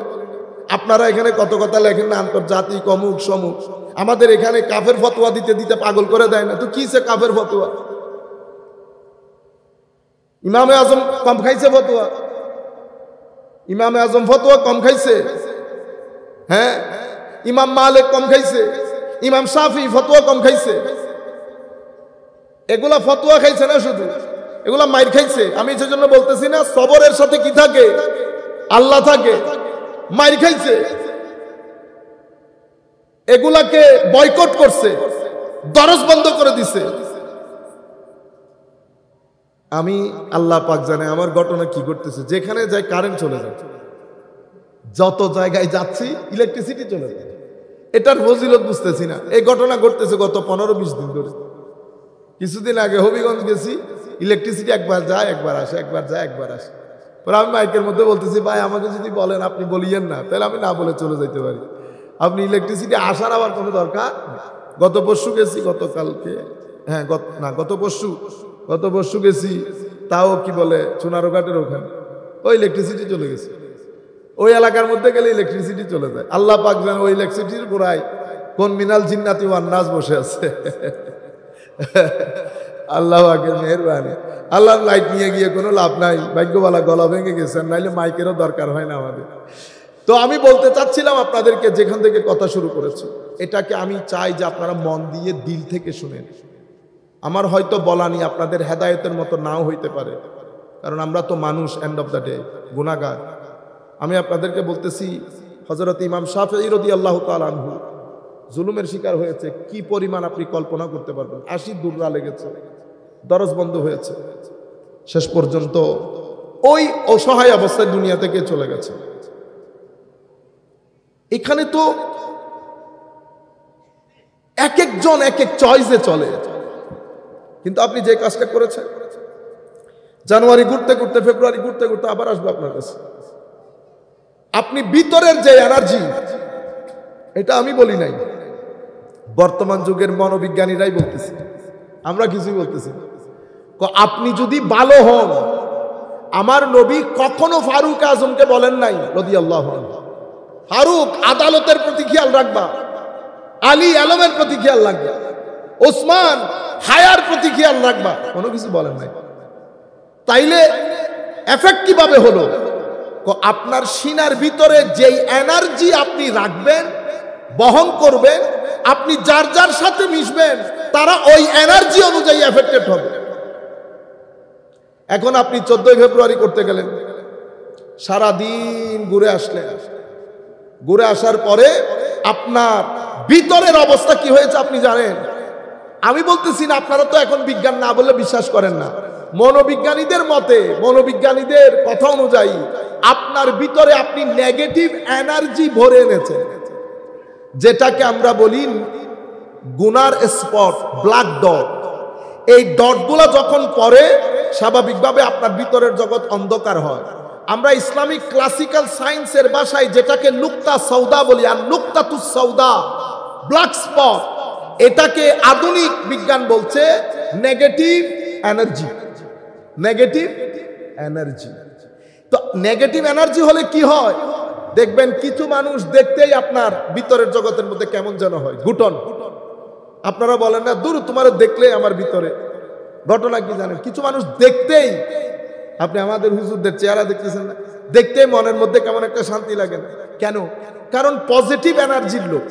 আপনারা এখানে কত কথা লেখেন না, আন্তর্জাতিক অমুক সমুক। আমাদের এখানে কাফের ফতোয়া দিতে দিতে পাগল করে দেয় না তো কি সে কাফের ফতোয়া? ইমামে আজম কম খাইছে ফতোয়া? ইমামে আজম ফতোয়া কম খাইছে? হ্যাঁ, ইমাম মালিক কম খাইছে? ইমাম শাফি ফতোয়া কম খাইছে? এগুলা ফতোয়া খাইছে না, শুধু এগুলা মাইর খাইছে। আমি সেজন্য বলতেছি না, সবরের সাথে কি থাকে? আল্লাহ থাকে। মাইর খাইছে, এগুলাকে বয়কট করছে, দরজ বন্ধ করে দিছে। আমি আল্লাহ পাক জানে আমার ঘটনা কি করতেছে। যেখানে যাই কারেন্ট চলে যায়, যত জায়গায় যাচ্ছি ইলেকট্রিসিটি চলে যায়। এটার ফজিলত বুঝতেছি না। এই ঘটনা ঘটতেছে গত 15-20 দিন ধরে। কিছুদিন আগে হবিগঞ্জ গেছি, ইলেকট্রিসিটি একবার যায় একবার আসে, একবার যায় একবার আসে। পরে আমি মাইকের মধ্যে বলতেছি, ভাই আমাকে যদি বলেন, আপনি বলিয়েন না, তাহলে আমি না বলে চলে যেতে পারি। আপনি ইলেকট্রিসিটি আসার আবার কোনো দরকার। গত পরশু গেছি, গতকালকে, হ্যাঁ গত পরশু গেছি, তাও কি বলে সোনারঘাটের ওখানে ওই ইলেকট্রিসিটি চলে গেছে। ওই এলাকার মধ্যে গেলে ইলেকট্রিসিটি চলে যায়। আল্লাহ পাক জানে ওই ইলেকট্রিসিটির গোড়ায় কোন মিনাল জিন্নাতি ওয়ান নাস বসে আছে। আল্লাহ পাকের মেহেরবানি। আল্লাহর লাইট নিয়ে গিয়ে কোনো লাভ নাই, ভাগ্যবালা গলা ভেঙে গেছেন, নাইলে মাইকেরও দরকার হয় না আমাদের। তো আমি বলতে চাচ্ছিলাম আপনাদেরকে, যেখান থেকে কথা শুরু করেছি, এটাকে আমি চাই যে আপনারা মন দিয়ে দিল থেকে শুনেন। আমার হয়তো বলা নিয়ে আপনাদের হেদায়েতের মতো নাও হইতে পারে, কারণ আমরা তো মানুষ, এন্ড অফ দ্য ডে গুনাহগার। আমি আপনাদেরকে বলতেছি, হযরত ইমাম শাফিঈ রাদিয়াল্লাহু তাআলা আনহু জুলুমের শিকার হয়েছে। কি পরিমাণ আপনি কল্পনা করতে পারবেন। 80 দুর্রা লেগেছে, দরজ বন্ধ হয়েছে, শেষ পর্যন্ত ওই অসহায় অবস্থায় দুনিয়া থেকে চলে গেছে। এখানে তো এক একজন এক এক চয়েসে চলে, কিন্তু আপনি যে কাজটা করেছেন, জানুয়ারি ঘুরতে ঘুরতে, ফেব্রুয়ারি ঘুরতে ঘুরতে আবার আসবে আপনার কাছে। আপনি ভিতরের যে এনার্জি, এটা আমি বলি নাই, বর্তমান যুগের মনোবিজ্ঞানীরাই বলতেছে, আমরা কিছুই বলতেছি। আপনি যদি ভালো হন, আমার নবী কখনো ফারুক আজমকে বলেন নাই রাদিয়াল্লাহু আনহু, ফারুক আদালতের প্রতি খেয়াল রাখবা, আলী আলমের প্রতি খেয়াল রাখবা, ওসমান হায়ার প্রতি খেয়াল রাখবা, কোনো কিছু বলেন নাই। তাইলে এফেক্ট কিভাবে হলো? আপনার সিনার ভিতরে যেই এনার্জি আপনি রাখবেন, বহন করবেন, আপনি যার যার সাথে মিশবেন, তারা ওই এনার্জি অনুযায়ী এফেক্টেড হবে। এখন আপনি 14 ফেব্রুয়ারি করতে গেলেন, সারাদিন ঘুরে আসলেন, ঘুরে আসার পরে আপনার ভিতরের অবস্থা কি হয়েছে আপনি জানেন? আমি বলতেছি না, আপনারা তো এখন বিজ্ঞান না বললে বিশ্বাস করেন না। মনোবিজ্ঞানীদের মতে, মনোবিজ্ঞানীদের কথা অনুযায়ী আপনার ভিতরে আপনি নেগেটিভ এনার্জি ভরে এনেছেন, যেটাকে আমরা বলি গুনার স্পট, ব্ল্যাক ডট। এই ডটগুলো যখন পড়ে, স্বাভাবিকভাবে আপনার ভিতরের জগৎ অন্ধকার হয়। আমরা ইসলামিক ক্লাসিক্যাল সায়েন্সের ভাষায় যেটাকে নুক্তা সৌদা বলি, আর নুক্তাতুস সৌদা, ব্ল্যাক স্পট, এটাকে আধুনিক বিজ্ঞান বলছে নেগেটিভ এনার্জি। Negative energy. তো নেগেটিভ এনার্জি হলে কি হয় দেখবেন, কিছু মানুষ দেখতেই আপনার ভিতরের জগতের মধ্যে কেমন যেন হয়, ঘুটন। আপনারা বলেন না, দূর তোমার দেখলে আমার ভিতরে। ঘটনা কি জানেন? কিছু মানুষ দেখতেই, আপনি আমাদের হুজুরদের চেহারা দেখতেছেন না, দেখতেই মনের মধ্যে কেমন একটা শান্তি লাগে না। কেন? কারণ পজিটিভ এনার্জির লোক,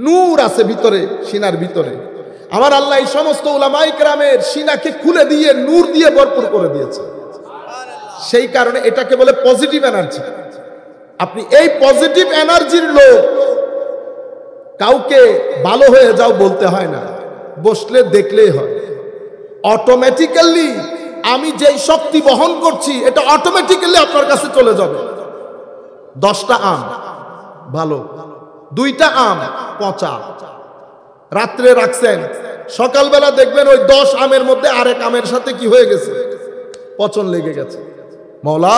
নূর আছে ভিতরে, সিনার ভিতরে। আমার আল্লাহ এই সমস্ত উলামায়ে কেরামের সিনাকে খুলে দিয়ে নূর দিয়ে ভরপুর করে দিয়েছে। সেই কারণে এটাকে বলে পজিটিভ এনার্জি। আপনি এই পজিটিভ এনার্জির লোক, কাউকে ভালো হয়ে যাও বলতে হয় না, বসলে দেখলেই হয়। অটোমেটিক্যালি আমি যেই শক্তি বহন করছি, এটা অটোমেটিক্যালি আপনার কাছে চলে যাবে। 10টা আম ভালো, 2টা আম পচা, রাত্রে রাখছেন, সকালবেলা দেখবেন ওই 10 আমের মধ্যে আরেক আমের সাথে কি হয়ে গেছে, পচন লেগে গেছে। মওলা,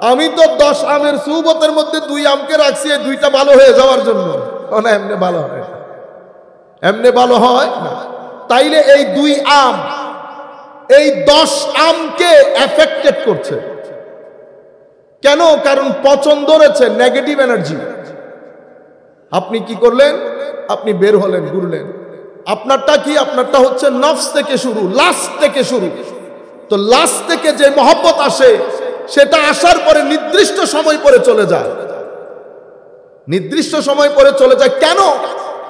আমি তো 10 আমের সুবতের মধ্যে 2 আমকে রাখছি, এই 2টা ভালো হয়ে যাওয়ার জন্য। না, এমনি ভালো হয়, এমনি ভালো হয় না। তাইলে এই 2 আম এই 10 আমকে এফেক্টেড করছে। কেন? কারণ পছন্দ রয়েছে নেগেটিভ এনার্জি। আপনি কি করলেন? আপনি বের হলেন, ঘুরলেন। আপনারটা কি? আপনারটা হচ্ছে নফস থেকে শুরু, লাস্ট থেকে শুরু। তো লাস্ট থেকে যে মহব্বত আসে, সেটা আসার পরে নির্দিষ্ট সময় পরে চলে যায়, নির্দিষ্ট সময় পরে চলে যায়। কেন?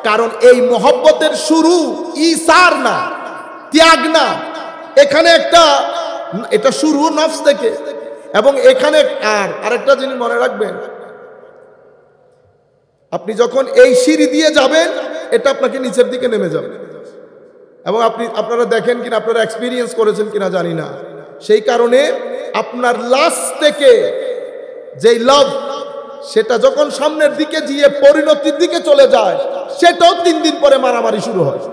কারণ এই মহব্বতের শুরু ইসার না, ত্যাগ না। এখানে এটা শুরু নফস থেকে। এবং এখানে আরেকটা জিনিস মনে রাখবেন, আপনি যখন এই সিঁড়ি দিয়ে যাবেন, এটা আপনাকে নিচের দিকে নেমে যাবে। এবং আপনারা দেখেন কিনা, আপনারা এক্সপিরিয়েন্স করেছেন কিনা জানি না, সেই কারণে আপনার লাস্ট থেকে যেই লাভ, সেটা যখন সামনের দিকে গিয়ে পরিণতির দিকে চলে যায়, সেটাও 3 দিন পরে মারামারি শুরু হয়।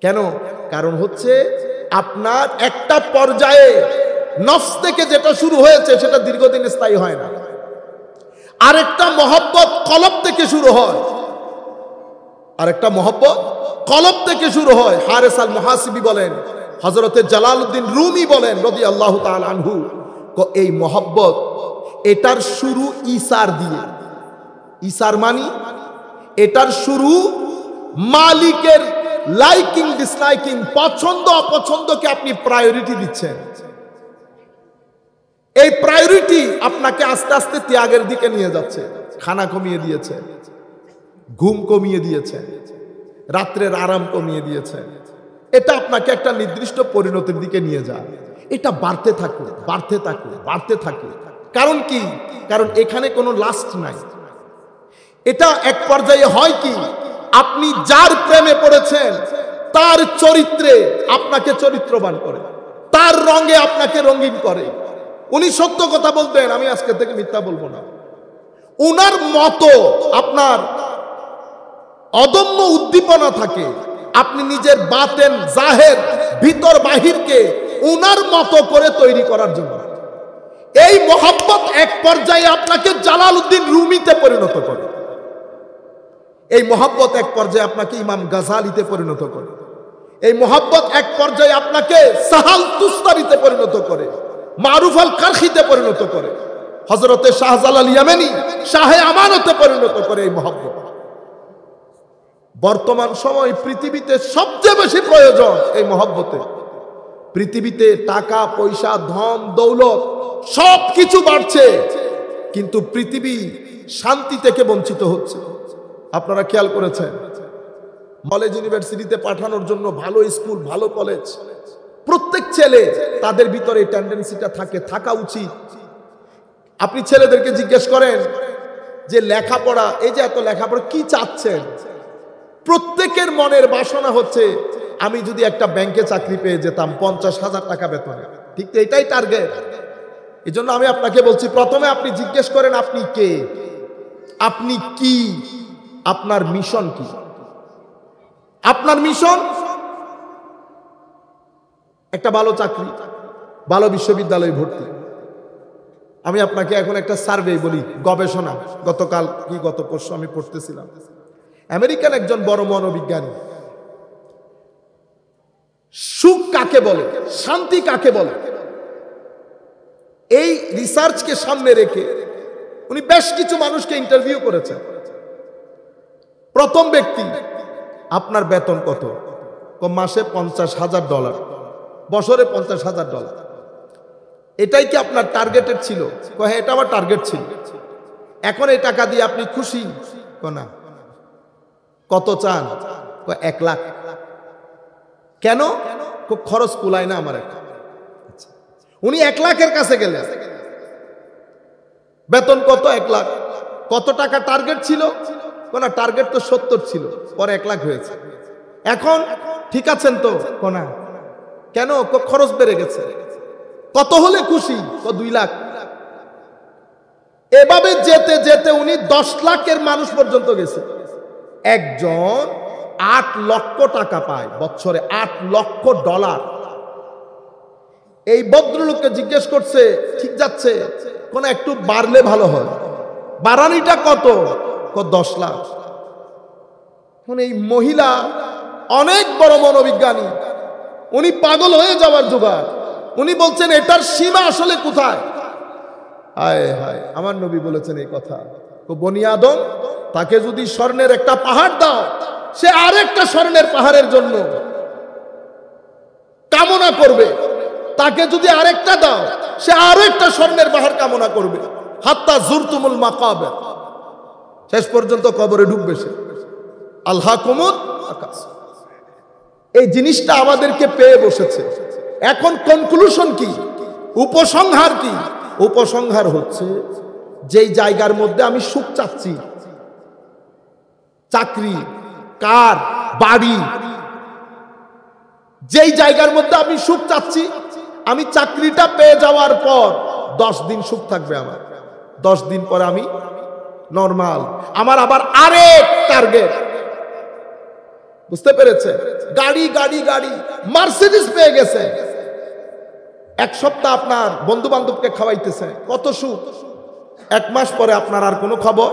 কেন? কারণ হচ্ছে আপনার একটা পর্যায়ে নফস থেকে যেটা শুরু হয়েছে, সেটা দীর্ঘদিন স্থায়ী হয় না। আরেকটা মহব্বত কলব থেকে শুরু হয়, আরেকটা মহব্বত কলব থেকে শুরু হয়। হারেস আল মুহাসিবি বলেন, হযরতে জালালউদ্দিন রুমি বলেন রাদিয়াল্লাহু তাআলা আনহু, এই মহব্বত এটার শুরু ইসার দিয়ে। ইসার মানি এটার শুরু মালিকের লাইকিং ডিসলাইকিং, পছন্দ অপছন্দকে আপনি প্রায়োরিটি দিচ্ছেন। এই প্রায়োরিটি আপনাকে আস্তে আস্তে ত্যাগের দিকে নিয়ে যাচ্ছে। খানা কমিয়ে দিয়েছে, ঘুম কমিয়ে দিয়েছে, রাত্রের আরাম কমিয়ে দিয়েছে। এটা আপনাকে একটা নির্দিষ্ট পরিণতির দিকে নিয়ে যায়। এটা বাড়তে থাকে, বাড়তে থাকে, বাড়তে থাকে। কারণ কি? কারণ এখানে কোনো লাস্ট নাই। এটা এক পর্যায়ে হয় কি, আপনি যার প্রেমে পড়েছেন, তার চরিত্রে আপনাকে চরিত্রবান করে, তার রঙে আপনাকে রঙিন করে। উনি সত্য কথা বলতেন, আমি আজকে থেকে মিথ্যা বলবো না। উনার মতো আপনার অদম্য উদ্দীপনা থাকে, আপনি নিজের বাতেন জাহের ভিতর বাহিরকে উনার মতো করে তৈরি করার জন্য। এই মহব্বত এক পর্যায়ে আপনাকে জালালউদ্দিন রুমিতে পরিণত করে। এই মহব্বত এক পর্যায়ে আপনাকে ইমাম গাজালিতে পরিণত করে। এই মহব্বত এক পর্যায়ে আপনাকে সাহাল তুস্তারিতে পরিণত করে, মারুফ আল কারখিতে পরিণত করে, হযরতে শাহজালাল ইয়ামানি শাহে আমানতে পরিণত করে। এই মহব্বত বর্তমান সময় পৃথিবীতে সবচেয়ে বেশি প্রয়োজন এই মহব্বতে। পৃথিবীতে টাকা পয়সা ধন দৌলত সবকিছু বাড়ছে, কিন্তু পৃথিবী শান্তি থেকে বঞ্চিত হচ্ছে। আপনারা খেয়াল করেছেন, কলেজ ইউনিভার্সিটিতে পাঠানোর জন্য ভালো স্কুল ভালো কলেজ, প্রত্যেক ছেলে তাদের ভিতরে এই টেন্ডেন্সিটা থাকে, থাকা উচিত। আপনি ছেলেদেরকে জিজ্ঞেস করেন যে লেখাপড়া, এই যে এত লেখাপড়া কি চাচ্ছেন? প্রত্যেকের মনের বাসনা হচ্ছে আমি যদি একটা ব্যাংকে চাকরি পেয়ে যেতাম 50,000 টাকা বেতনে। ঠিক তো, এটাই টার্গেট। এই জন্য আমি আপনাকে বলছি, প্রথমে আপনি জিজ্ঞেস করেন আপনি কে, আপনি কি, আপনার মিশন কি? আপনার মিশন একটা ভালো চাকরি, ভালো বিশ্ববিদ্যালয়ে ভর্তি। আমি আপনাকে এখন একটা সার্ভে বলি, গবেষণা, গতকাল কি গত পরশু আমি পড়তেছিলাম। আমেরিকান একজন বড় মনোবিজ্ঞানী সুখ কাকে বলে, শান্তি কাকে বলে, এই রিসার্চকে সামনে রেখে উনি বেশ কিছু মানুষকে ইন্টারভিউ করেছেন। প্রথম ব্যক্তি, আপনার বেতন কত? মাসে $50,000, বছরে $50,000। এটাই কি আপনার টার্গেটেড ছিল? হ্যাঁ, এটা আমার টার্গেট ছিল। এখন এই টাকা দিয়ে আপনি খুশি? না। কত চান? 1 লাখ। কেন? খরচ কুলায় না আমার। উনি 1 লাখের কাছে গেলেন। বেতন কত? 1 লাখ। কত টাকা টার্গেট ছিল? না, টার্গেট তো 70 ছিল, পরে 1 লাখ হয়েছে। এখন ঠিক আছেন তো? না। কেন? খরচ বেড়ে গেছে। কত হলে খুশি? 2 লাখ। এভাবে যেতে যেতে উনি 10 লাখের মানুষ পর্যন্ত গেছে। একজন 8 লক্ষ টাকা পায় বছরে, $8 লক্ষ। এই ভদ্রলোককে জিজ্ঞেস করছে, ঠিক যাচ্ছে? কোন একটু বাড়লে ভালো হয়। বাড়ানিটা কত? 10 লাখ। এই মহিলা অনেক বড় মনোবিজ্ঞানী, উনি পাগল হয়ে যাওয়ার জোগাড়। উনি বলছেন এটার সীমা আসলে কোথায়? হায় হায়, আমার নবী বলেছেন এই কথা, বনি আদম, তাকে যদি স্বর্ণের একটা পাহাড় দাও, সে আরেকটা স্বর্ণের পাহাড়ের জন্য কামনা করবে। তাকে যদি আরেকটা দাও, সে আরো একটা স্বর্ণের পাহাড় কামনা করবে। হাত্তা জুরতুমুল মাকাবির, শেষ পর্যন্ত কবরে ঢুকবে সে। আলহাকুমুত আকাস, এই জিনিসটা আমাদেরকে পেয়ে বসেছে। এখন কনক্লুশন কি, উপসংহার কি? উপসংহার হচ্ছে, যেই জায়গার মধ্যে আমি সুখ চাচ্ছি, চাকরি, কার, বাড়ি, যেই জায়গার মধ্যে আমি সুখ চাচ্ছি, আমি চাকরিটা পেয়ে যাওয়ার পর 10 দিন সুখ থাকবে আমার, 10 দিন পরে আমি নরমাল, আমার আবার আরেক টার্গেট। বুঝতে পেরেছে? গাড়ি গাড়ি গাড়ি, মার্সিডিজ পেয়ে গেছে, এক সপ্তাহ আপনার বন্ধু বান্ধবকে খাওয়াইতেছে, কত সুখ। 1 মাস পরে আপনার আর কোনো খবর,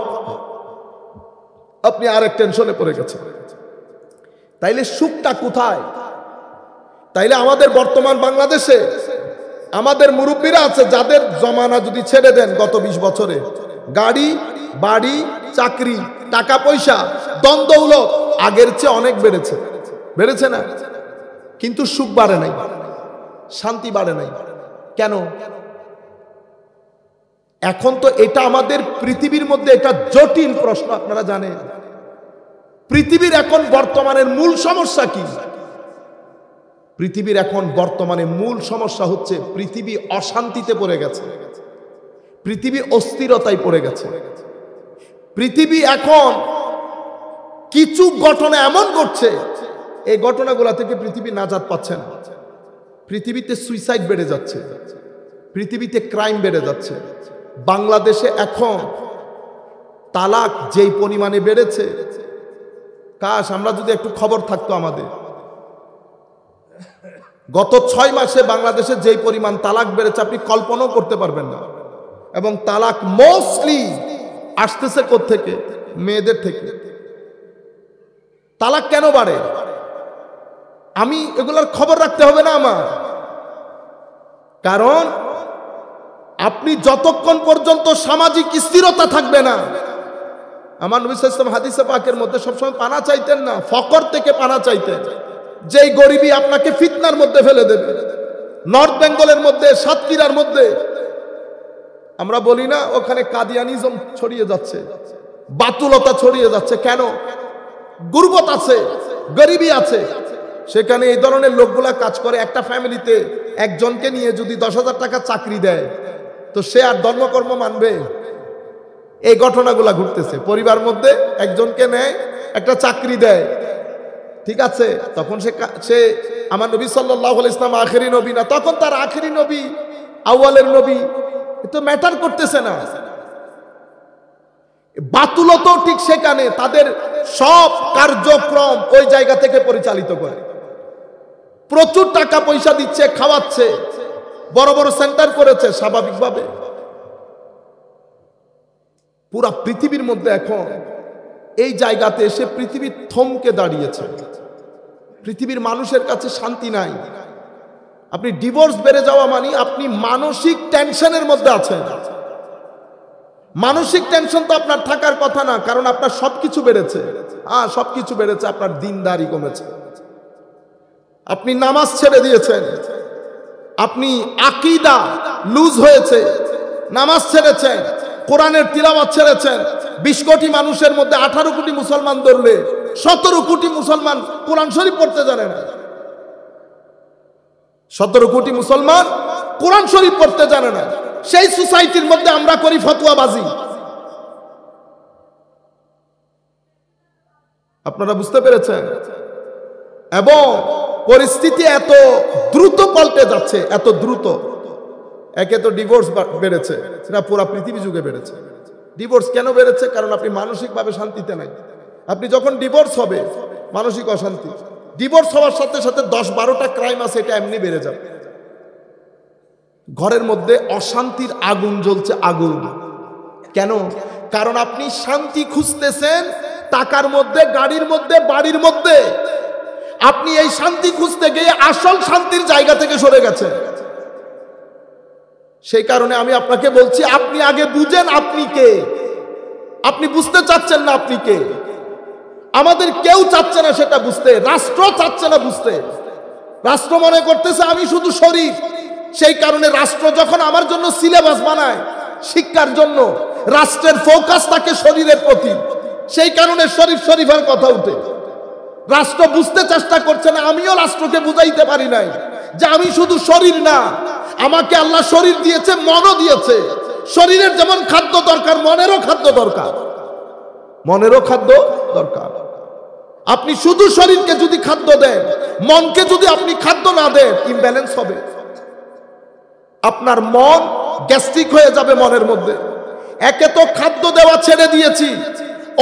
আপনি আরেক টেনশনে পড়ে গেছেন। তাইলে সুখটা কোথায়? তাইলে আমাদের বর্তমান বাংলাদেশে আমাদের মুরব্বীরা আছে, যাদের জমানা যদি ছেড়ে দেন গত 20 বছরে, গাড়ি, বাড়ি, চাকরি, টাকা পয়সা, দ্বন্দ্বৌলত আগের চেয়ে অনেক বেড়েছে, বেড়েছে না? কিন্তু সুখ বাড়ে নাই, শান্তি বাড়ে নাই। কেন? এখন তো এটা আমাদের পৃথিবীর মধ্যে এটা জটিল প্রশ্ন, আপনারা জানেন। পৃথিবীর এখন বর্তমানের মূল সমস্যা কি? পৃথিবীর এখন বর্তমানে মূল সমস্যা হচ্ছে, পৃথিবী অশান্তিতে পড়ে গেছে, পৃথিবী অস্থিরতায় পড়ে গেছে। পৃথিবী এখন কিছু ঘটনা এমন ঘটছে, এই ঘটনাগুলো থেকে পৃথিবী নাজাত পাচ্ছে না। পৃথিবীতে সুইসাইড বেড়ে যাচ্ছে, পৃথিবীতে ক্রাইম বেড়ে যাচ্ছে। বাংলাদেশে এখন তালাক যেই পরিমাণে বেড়েছে, কাশ আমরা যদি একটু খবর থাকতো আমাদের। গত 6 মাসে বাংলাদেশে যেই পরিমাণ তালাক বেড়েছে আপনি কল্পনাও করতে পারবেন না। এবং তালাক মোস্টলি আসতেছে কোত্থেকে? মেয়েদের থেকে। তালাক কেন বাড়ে? আমি এগুলোর খবর রাখতে হবে না আমার? কারণ আপনি যতক্ষণ পর্যন্ত সামাজিক স্থিরতা থাকবে না, আমার নবী সাল্লাল্লাহু আলাইহি ওয়াসাল্লাম হাদিসে পাকের মধ্যে সবসময় পানা চাইতেন না, ফকর থেকে পানা চাইতেন। যেই গরিবী আপনাকে ফিতনার মধ্যে ফেলে দেবে। নর্থ বেঙ্গলের মধ্যে, সাতক্ষীরার মধ্যে আমরা বলি না, ওখানে কাদিয়ানিজম ছড়িয়ে যাচ্ছে, বাতুলতা ছড়িয়ে যাচ্ছে। কেন? গুরবত আছে, গরিবী আছে, সেখানে এই ধরনের লোকগুলা কাজ করে। একটা ফ্যামিলিতে একজনকে নিয়ে যদি 10,000 টাকা চাকরি দেয়, তো সে আর ধর্মকর্ম মানবে? এই ঘটনাগুলা ঘটতেছে। পরিবার মধ্যে একজনকে নেয়, একটা চাকরি দেয়, ঠিক আছে, তখন সে আমার নবী সাল্লাল্লাহু আলাইহি ওয়াসাল্লাম আখেরি নবী না, তখন তার আখেরি নবী, আউয়ালের নবী, তো ম্যাটার করতেছে না। বাতুলত ঠিক সেখানে তাদের সব কার্যক্রম ওই জায়গা থেকে পরিচালিত করে। প্রচুর টাকা পয়সা দিচ্ছে, খাওয়াচ্ছে, বড় বড় সেন্টার করেছে। স্বাভাবিকভাবে পুরা পৃথিবীর মধ্যে এখন এই জায়গাতে এসে পৃথিবী থমকে দাঁড়িয়েছে। পৃথিবীর মানুষের কাছে শান্তি নাই। আপনি ডিভোর্স বেড়ে যাওয়া মানে আপনি মানসিক টেনশনের মধ্যে আছেন। মানসিক টেনশন তো আপনার থাকার কথা না, কারণ আপনার সবকিছু বেড়েছে। সবকিছু বেড়েছে, আপনার দিনদারি কমেছে, আপনি নামাজ ছেড়ে দিয়েছেন, আপনি আকীদা লুজ হয়েছে, নামাজ ছেড়েছেন, কোরআনের তিলাওয়াত ছেড়েছেন। 20 কোটি মানুষের মধ্যে 18 কোটি মুসলমান ধরলে 17 কোটি মুসলমান কোরআন শরীফ পড়তে জানে না। 17 কোটি মুসলমান কোরআন শরীফ পড়তে জানে না। সেই সোসাইটির মধ্যে আমরা করি ফতোয়াবাজি। আপনারা বুঝতে পেরেছেন? এবং পরিস্থিতি এত দ্রুত পাল্টে যাচ্ছে, এত দ্রুত। একে তো ডিভোর্স বেড়েছে, সেটা পুরো পৃথিবী যুগে বেড়েছে। ডিভোর্স কেন বেড়েছে? কারণ আপনি মানসিকভাবে শান্তিতে নাই। আপনি যখন ডিভোর্স হবে, মানসিক অশান্তি, ডিভোর্স হওয়ার সাথে সাথে 10-12টা ক্রাইম আছে, এটা এমনি বেড়ে যাবে। ঘরের মধ্যে অশান্তির আগুন জ্বলছে, আগুন। কেন? কারণ আপনি শান্তি খুঁজতেছেন টাকার মধ্যে, গাড়ির মধ্যে, বাড়ির মধ্যে। আপনি এই শান্তি খুঁজতে গিয়ে আসল শান্তির জায়গা থেকে সরে গেছেন। সেই কারণে আমি আপনাকে বলছি, আপনি আগে বুঝেন আপনি কে। আপনি বুঝতে চাচ্ছেন না আপনি কে। আমাদের কেউ চাচ্ছে না সেটা বুঝতে, রাষ্ট্র চাচ্ছে না বুঝতে। রাষ্ট্র মনে করতেছে আমি শুধু শরীফ। সেই কারণে রাষ্ট্র যখন আমার জন্য সিলেবাস বানায় শিক্ষার জন্য, রাষ্ট্রের ফোকাস থাকে শরীরের প্রতি। সেই কারণে শরীফ শরীফের কথা উঠে। রাষ্ট্র বুঝতে চেষ্টা করছে না। আমিও রাষ্ট্রকে বুঝাইতে পারি নাই যে আমি শুধু শরীর না, আমাকে আল্লাহ শরীর দিয়েছে, মনও দিয়েছে। শরীরের যেমন খাদ্য দরকার, মনেরও খাদ্য দরকার। মনেরও খাদ্য দরকার। আপনি শুধু শরীরকে যদি খাদ্য দেন, মনকে যদি আপনি খাদ্য না দেন, ইমব্যালেন্স হবে। আপনার মন গ্যাস্ট্রিক হয়ে যাবে মনের মধ্যে। একে তো খাদ্য দেওয়া ছেড়ে দিয়েছি,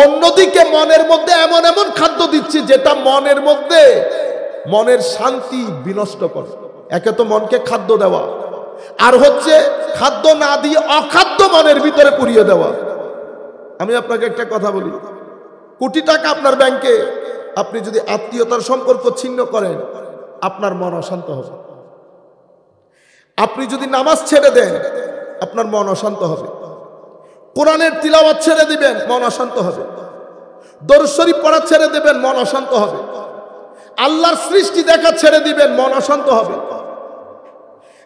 অন্যদিকে মনের মধ্যে এমন এমন খাদ্য দিচ্ছি যেটা মনের মধ্যে মনের শান্তি বিনষ্ট করে। একে তো মনকে খাদ্য দেওয়া, আর হচ্ছে খাদ্য না দিয়ে অখাদ্য মনের ভিতরে পুরিয়ে দেওয়া। আমি আপনাকে একটা কথা বলি, কোটি টাকা আপনার ব্যাংকে, আপনি যদি আত্মীয়তার সম্পর্ক ছিন্ন করেন, আপনার মন অশান্ত হবে। আপনি যদি নামাজ ছেড়ে দেন, আপনার মন অশান্ত হবে। কোরআনের তিলাওয়াত ছেড়ে দিবেন, মন অশান্ত হবে। দরুদ শরীফ পড়া ছেড়ে দিবেন, মন অশান্ত হবে। আল্লাহর সৃষ্টি দেখা ছেড়ে দিবেন, মন অশান্ত হবে।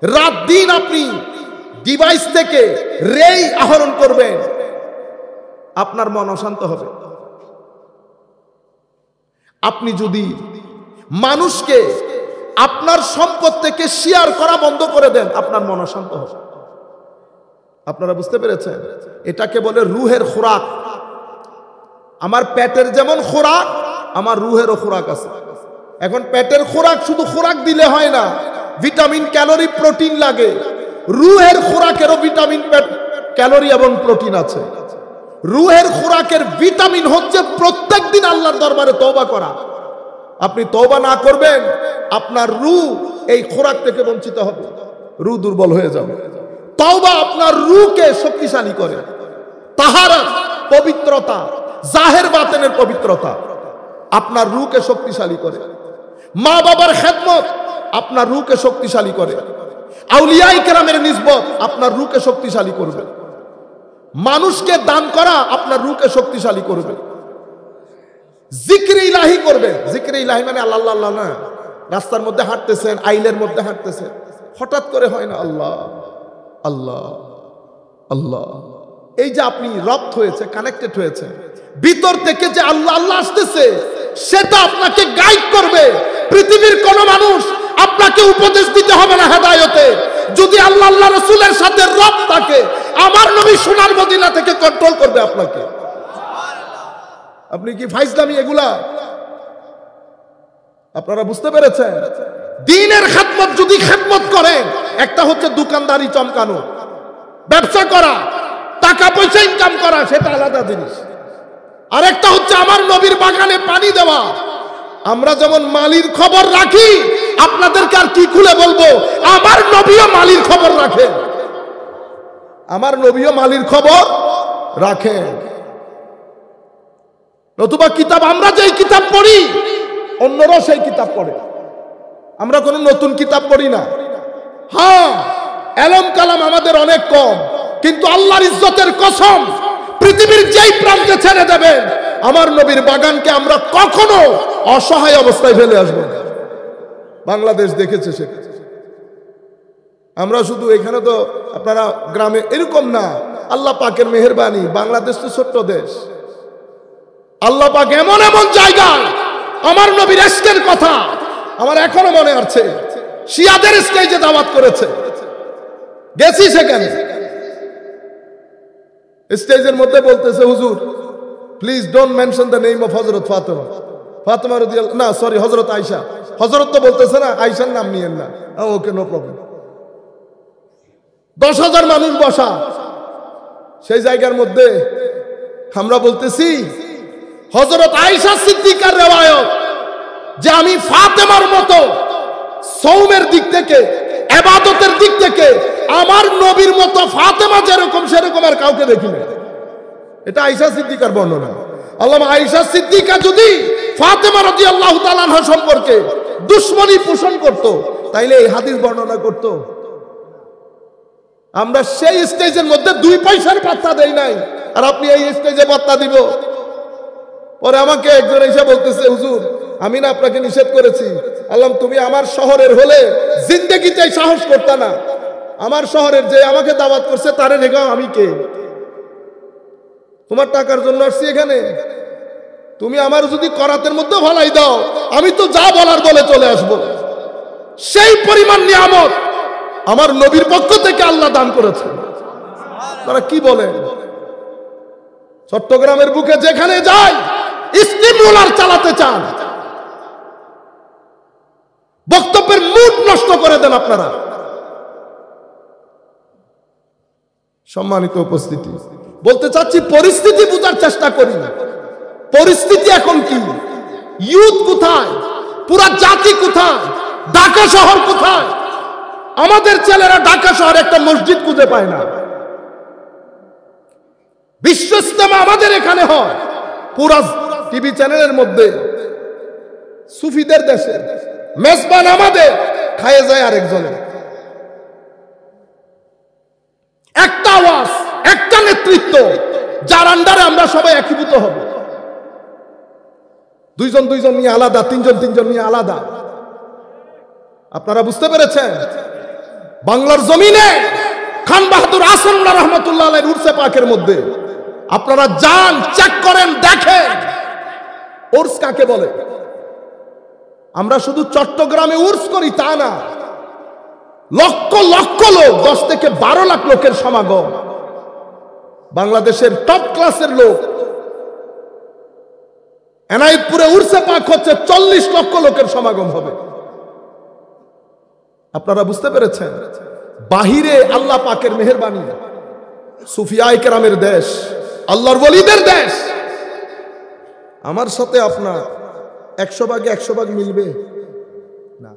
রাত দিন আপনি ডিভাইস থেকে রেই আহরণ করবেন, আপনার মন অশান্ত হবে। আপনি যদি মানুষকে আপনার সম্পদ থেকে শেয়ার করা বন্ধ করে দেন, আপনার মন অশান্ত হবে। আপনারা বুঝতে পেরেছেন? এটাকে বলে রুহের খোরাক। আমার পেটের যেমন খোরাক, আমার রুহেরও খোরাক আছে। এখন পেটের খোরাক শুধু খোরাক দিলে হয় না, ভিটামিন, ক্যালোরি, প্রোটিন লাগে। রুহের খোরাকেরও ভিটামিন, ক্যালোরি এবং প্রোটিন আছে। রুহের খোরাকের ভিটামিন হচ্ছে প্রত্যেক দিন আল্লাহর দরবারে তওবা করা। আপনি তওবা না করবেন, আপনার রূহ এই খোরাক থেকে বঞ্চিত হবে, রূহ দুর্বল হয়ে যাবে। তওবা আপনার রূহকে শক্তিশালী করে। তাহারাত, পবিত্রতা, জাহের বাতেনের পবিত্রতা আপনার রূহকে শক্তিশালী করে। মা বাবার খেদমত আপনার রূহকে শক্তিশালী করে। আউলিয়ায়ে কেরামের নিসবত আপনার রূহকে শক্তিশালী করবে। মানুষকে দান করা আপনার রূহকে শক্তিশালী করবে। জিক্রে ইলাহি করবে। জিক্রে ইলাহি মানে আল্লাহ আল্লাহ না। রাস্তার মধ্যে হাঁটতেছেন, আইলের মধ্যে হাঁটতেছেন, হঠাৎ করে হয় না আল্লাহ আল্লাহ আল্লাহ। এই যে আপনি রপ্ত হয়েছে, কানেক্টেড হয়েছে, ভিতর থেকে যে আল্লাহ আল্লাহ আসতেছে, সেটা আপনাকে গাইড করবে। পৃথিবীর কোন মানুষ আপনাকে উপদেশ দিতে হবে না হেদায়েতে। যদি আল্লাহ আল্লাহ রাসূলের সাথে রব থাকে, আমার নবী সোনার মদিনা থেকে কন্ট্রোল করবে আপনাকে। আপনি কি ফাইজলামি এগুলা? আপনারা বুঝতে পেরেছেন? দ্বীনের খেদমত যদি খেদমত করেন, একটা হচ্ছে দোকানদারি চমকানো, ব্যবসা করা, টাকা পয়সা ইনকাম করা, সেটা আলাদা জিনিস। আর একটা হচ্ছে আমার নবীর বাগানে পানি দেওয়া। আমরা যেমন মালির খবর রাখি, আপনাদেরকে আর কি খুলে বলবো, আমার নবীও মালির খবর রাখেন। আমার নবীও মালির খবর রাখেন। নতুবা কিতাব, আমরা যেই কিতাব পড়ি অন্যরাও সেই কিতাব পড়ে। আমরা কোনো নতুন কিতাব পড়ি না। হ্যাঁ, এলম কালাম আমাদের অনেক কম, কিন্তু আল্লাহর ইজ্জতের কসম, পৃথিবীর যেই প্রান্তে ছেড়ে দেবেন, আমার নবীর বাগানকে আমরা কখনো অসহায় অবস্থায় ফেলে আসবো না। বাংলাদেশ দেখেছে সেটা। আমরা শুধু এখানে তো আপনারা গ্রামে এরকম না, আল্লাহ পাকের মেহেরবানি। বাংলাদেশ তো ছোট্ট দেশ। আল্লাহ পাক এমন এমন জায়গায় আমার নবীর ইশকের কথা আমার এখনো মনে আছে। শিয়াদের স্টেজে দাওয়াত করেছে, গেছি সেখানে। স্টেজের মধ্যে বলতেছে, হুজুর please don't mention the name of হযরত ফাতেমা। ফাতেমা রাদিয়াল্লাহু, না সরি, হযরত আয়েশা। হযরত তো বলতেছে না, আয়েশার নাম নিয়েন না। ওকে, নো প্রবলেম। 10,000 মানুষ বসা সেই জায়গার মধ্যে আমরা বলতেছি, হযরত আয়েশা সিদ্দিকার রিওয়ায়াত যে আমি ফাতেমার মতো সওমের দিক থেকে, ইবাদতের দিক থেকে আমার নবীর মতো ফাতেমা যেরকম সেরকম আর কাউকে দেখি না। এটা আয়েশা সিদ্দিকার বর্ণনা। আল্লামা আয়েশা সিদ্দিকা যদি ফাতেমা রাদিয়াল্লাহু তাআলা আনহা সম্পর্কে দুশমনী পোষণ করত, তাইলে এই হাদিস বর্ণনা করত? আমরা সেই স্টেজের মধ্যে 2 পয়সার পাত্তা দেই নাই, আর আপনি এই স্টেজে পাত্তা দিব। পরে আমাকে একজন এসে বলতেছে, হুজুর আমি না আপনাকে নিষেধ করেছি। আল্লাহ, তুমি আমার শহরের হলে জিন্দেগিতে সাহস করতে না। আমার শহরের যে আমাকে দাওয়াত করছে তারে রেখাও আমি কে? তোমার টাকার জন্য আসছি এখানে। তুমি আমার যদি করাতের মধ্যে ভালাই দাও, আমি তো যা বলার বলে চলে আসব। সেই পরিমাণ নিয়ামত আমার নবীর পক্ষ থেকে আল্লাহ দান করেছে। তারা কি বলেন? চট্টগ্রামের বুকে যেখানে যায় স্টিম রোলার চালাতে চান, বক্তব্যের মুড নষ্ট করে দেন আপনারা। সম্মানিত উপস্থিতি, বলতে চাচ্ছি পরিস্থিতি বোঝার চেষ্টা করি। পরিস্থিতি এখন কি? ইউথ কোথায়? পুরা জাতি কোথায়? ঢাকা শহর কোথায়? আমাদের ছেলেরা ঢাকা শহরে একটা মসজিদ খুঁজে পায় না। বিশ্ব ইজতেমা আমাদের এখানে হয়, পুরা টিভি চ্যানেলের মধ্যে। সুফিদের দেশে মেজবান আমাদের, খায়ে যায় আরেকজনের। একটা আওয়াজ, একটা নেতৃত্ব, যার আন্ডারে আমরা সবাই একীভূত হব। দুইজন নিয়ে আলাদা, তিনজন নিয়ে আলাদা। আপনারা বুঝতে পেরেছেন? বাংলার জমিনে খান বাহাদুর আসাদুল্লাহ রহমতুল্লাহ আলাইহির উরসে পাকের মধ্যে আপনারা যান, চেক করেন, দেখেন উরস কাকে বলে। আমরা শুধু চট্টগ্রামে উরস করি তা না, লক্ষ লক্ষ লোক, 10 থেকে 12 লাখ লোকের সমাগম। বাংলাদেশের টপ ক্লাসের লোক। এনায়েতপুরে উরসে পাক হচ্ছে, 40 লক্ষ লোকের সমাগম হবে। আপনারা বুঝতে পেরেছেন? বাহিরে আল্লাহ পাকের মেহেরবানি, সুফিয়ায়ে কেরামের দেশ, আল্লাহর ওলিদের দেশ। আমার সাথে আপনার 100 ভাগে 100 ভাগ মিলবে না।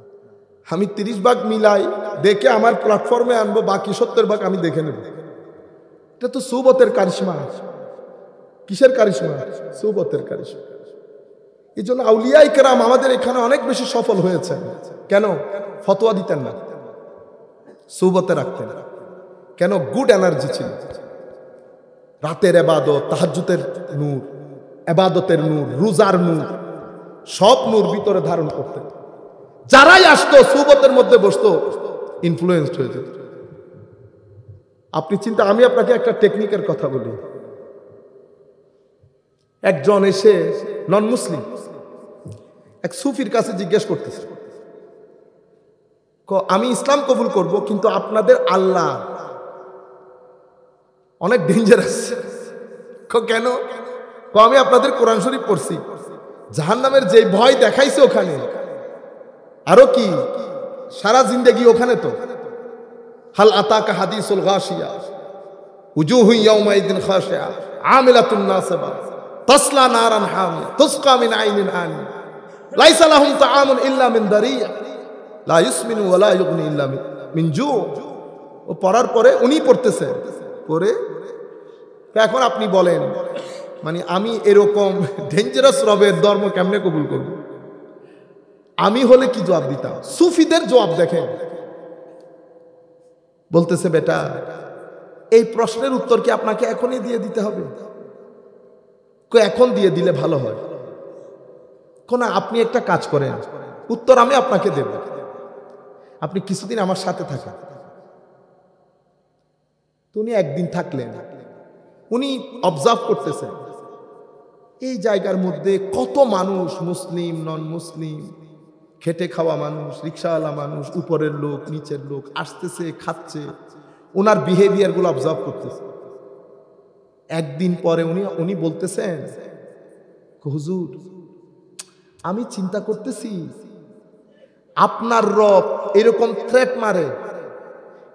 আমি 30 ভাগ মিলাই দেখে আমার প্ল্যাটফর্মে আনবো, বাকি 70 ভাগ আমি দেখে নেব। এটা তো সুবতের কারিশমা। কিসের কারিশমা? সুবতের কারিশমা। এই জন্য আউলিয়ায়ে কেরাম আমাদের এখানে অনেক বেশি সফল হয়েছে। কেন? ফতোয়া দিতেন না, সুবতে রাখতেন। কেন? গুড এনার্জি ছিল। রাতের ইবাদত, তাহাজ্জুদের নূর, ইবাদতের নূর, রোজার নূর, সব নূর ভিতরে ধারণ করতেন। যারাই আসতো সুবতের মধ্যে বসতো, ইনফ্লুয়েন্সড হয়ে যেত। আপনি চিন্তা, আমি আপনাকে একটা টেকনিকের কথা বলি। একজন এসে নন মুসলিম এক সুফির কাছে জিজ্ঞেস করতেছে, আমি ইসলাম কবুল করব, কিন্তু আপনাদের আল্লাহ অনেক ডেঞ্জারাস। কেন? আমি আপনাদের কোরআন শরীফ পড়ছি, জাহান্নামের যে ভয় দেখাইছে ওখানে, আরো কি সারা জিন্দেগি ওখানে। তো হাল আতাকা হাদিসুল গাশিয়া উজুহু ইয়াউমাইদিন খাশিয়া আমিলাতুন নাসিবা তাসলা নারান হামিয়া তুসকা মিন আইনিন আনিয়া লাইসা লাহুম তাআমুন ইল্লা মিন দারিয়া লা ইউসমিনু ওয়া লা ইউগনি ইল্লা মিন জু। ও পড়ার পরে উনি পড়তেছে, পরে এখন আপনি বলেন, মানে আমি এরকম ডেঞ্জারাস রবের ধর্ম কেমনে কবুল করব? আমি হলে কি জবাব দিতাম? সুফিদের জবাব দেখেন। বলতেছে, বেটা এই প্রশ্নের উত্তর কি আপনাকে এখনই দিয়ে দিতে হবে? এখন দিয়ে দিলে ভালো হয়। কোন আপনি একটা কাজ করেন, উত্তর আমি আপনাকে দেব, আপনি কিছুদিন আমার সাথে থাকেন। উনি একদিন থাকলেন, উনি অবজার্ভ করতেছেন এই জায়গার মধ্যে কত মানুষ, মুসলিম নন মুসলিম, খেটে খাওয়া মানুষ, রিক্সাওয়ালা মানুষ, উপরের লোক নিচের লোক আসতেছে, খাচ্ছে। ওনার বিহেভিয়ার গুলো অবজার্ভ করতেছে। একদিন পরে উনি বলতেছেন, হুজুর আমি চিন্তা করতেছি আপনার রব এরকম থ্রেট মারে,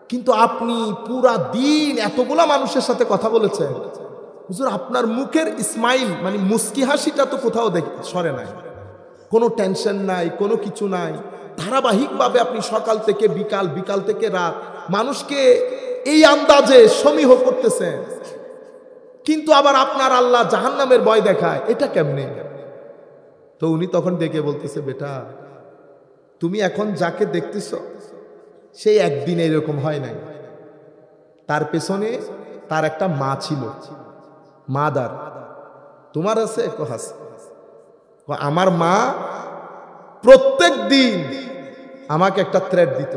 কিন্তু আপনি পুরা দিন এতগুলা মানুষের সাথে কথা বলেছেন, হুজুর আপনার মুখের স্মাইল মানে মুস্কি হাসিটা তো কোথাও সরে নাই, কোনো টেনশন নাই, কোনো কিছু নাই। ধারাবাহিকভাবে আপনি সকাল থেকে বিকাল, বিকাল থেকে রাত মানুষকে এই আন্দাজে সমীহ করতেছেন, কিন্তু আবার আপনার আল্লাহ জাহান্নামের ভয় দেখায়, এটা কেমনে? তো উনি তখন ডেকে বলতেছে, বেটা তুমি এখন যাকে দেখতেছ সেই একদিন এরকম হয় নাই। তার পেছনে তার একটা মা ছিল, মাদার। তোমার আছে? আমার মা প্রত্যেক দিন আমাকে একটা থ্রেট দিত,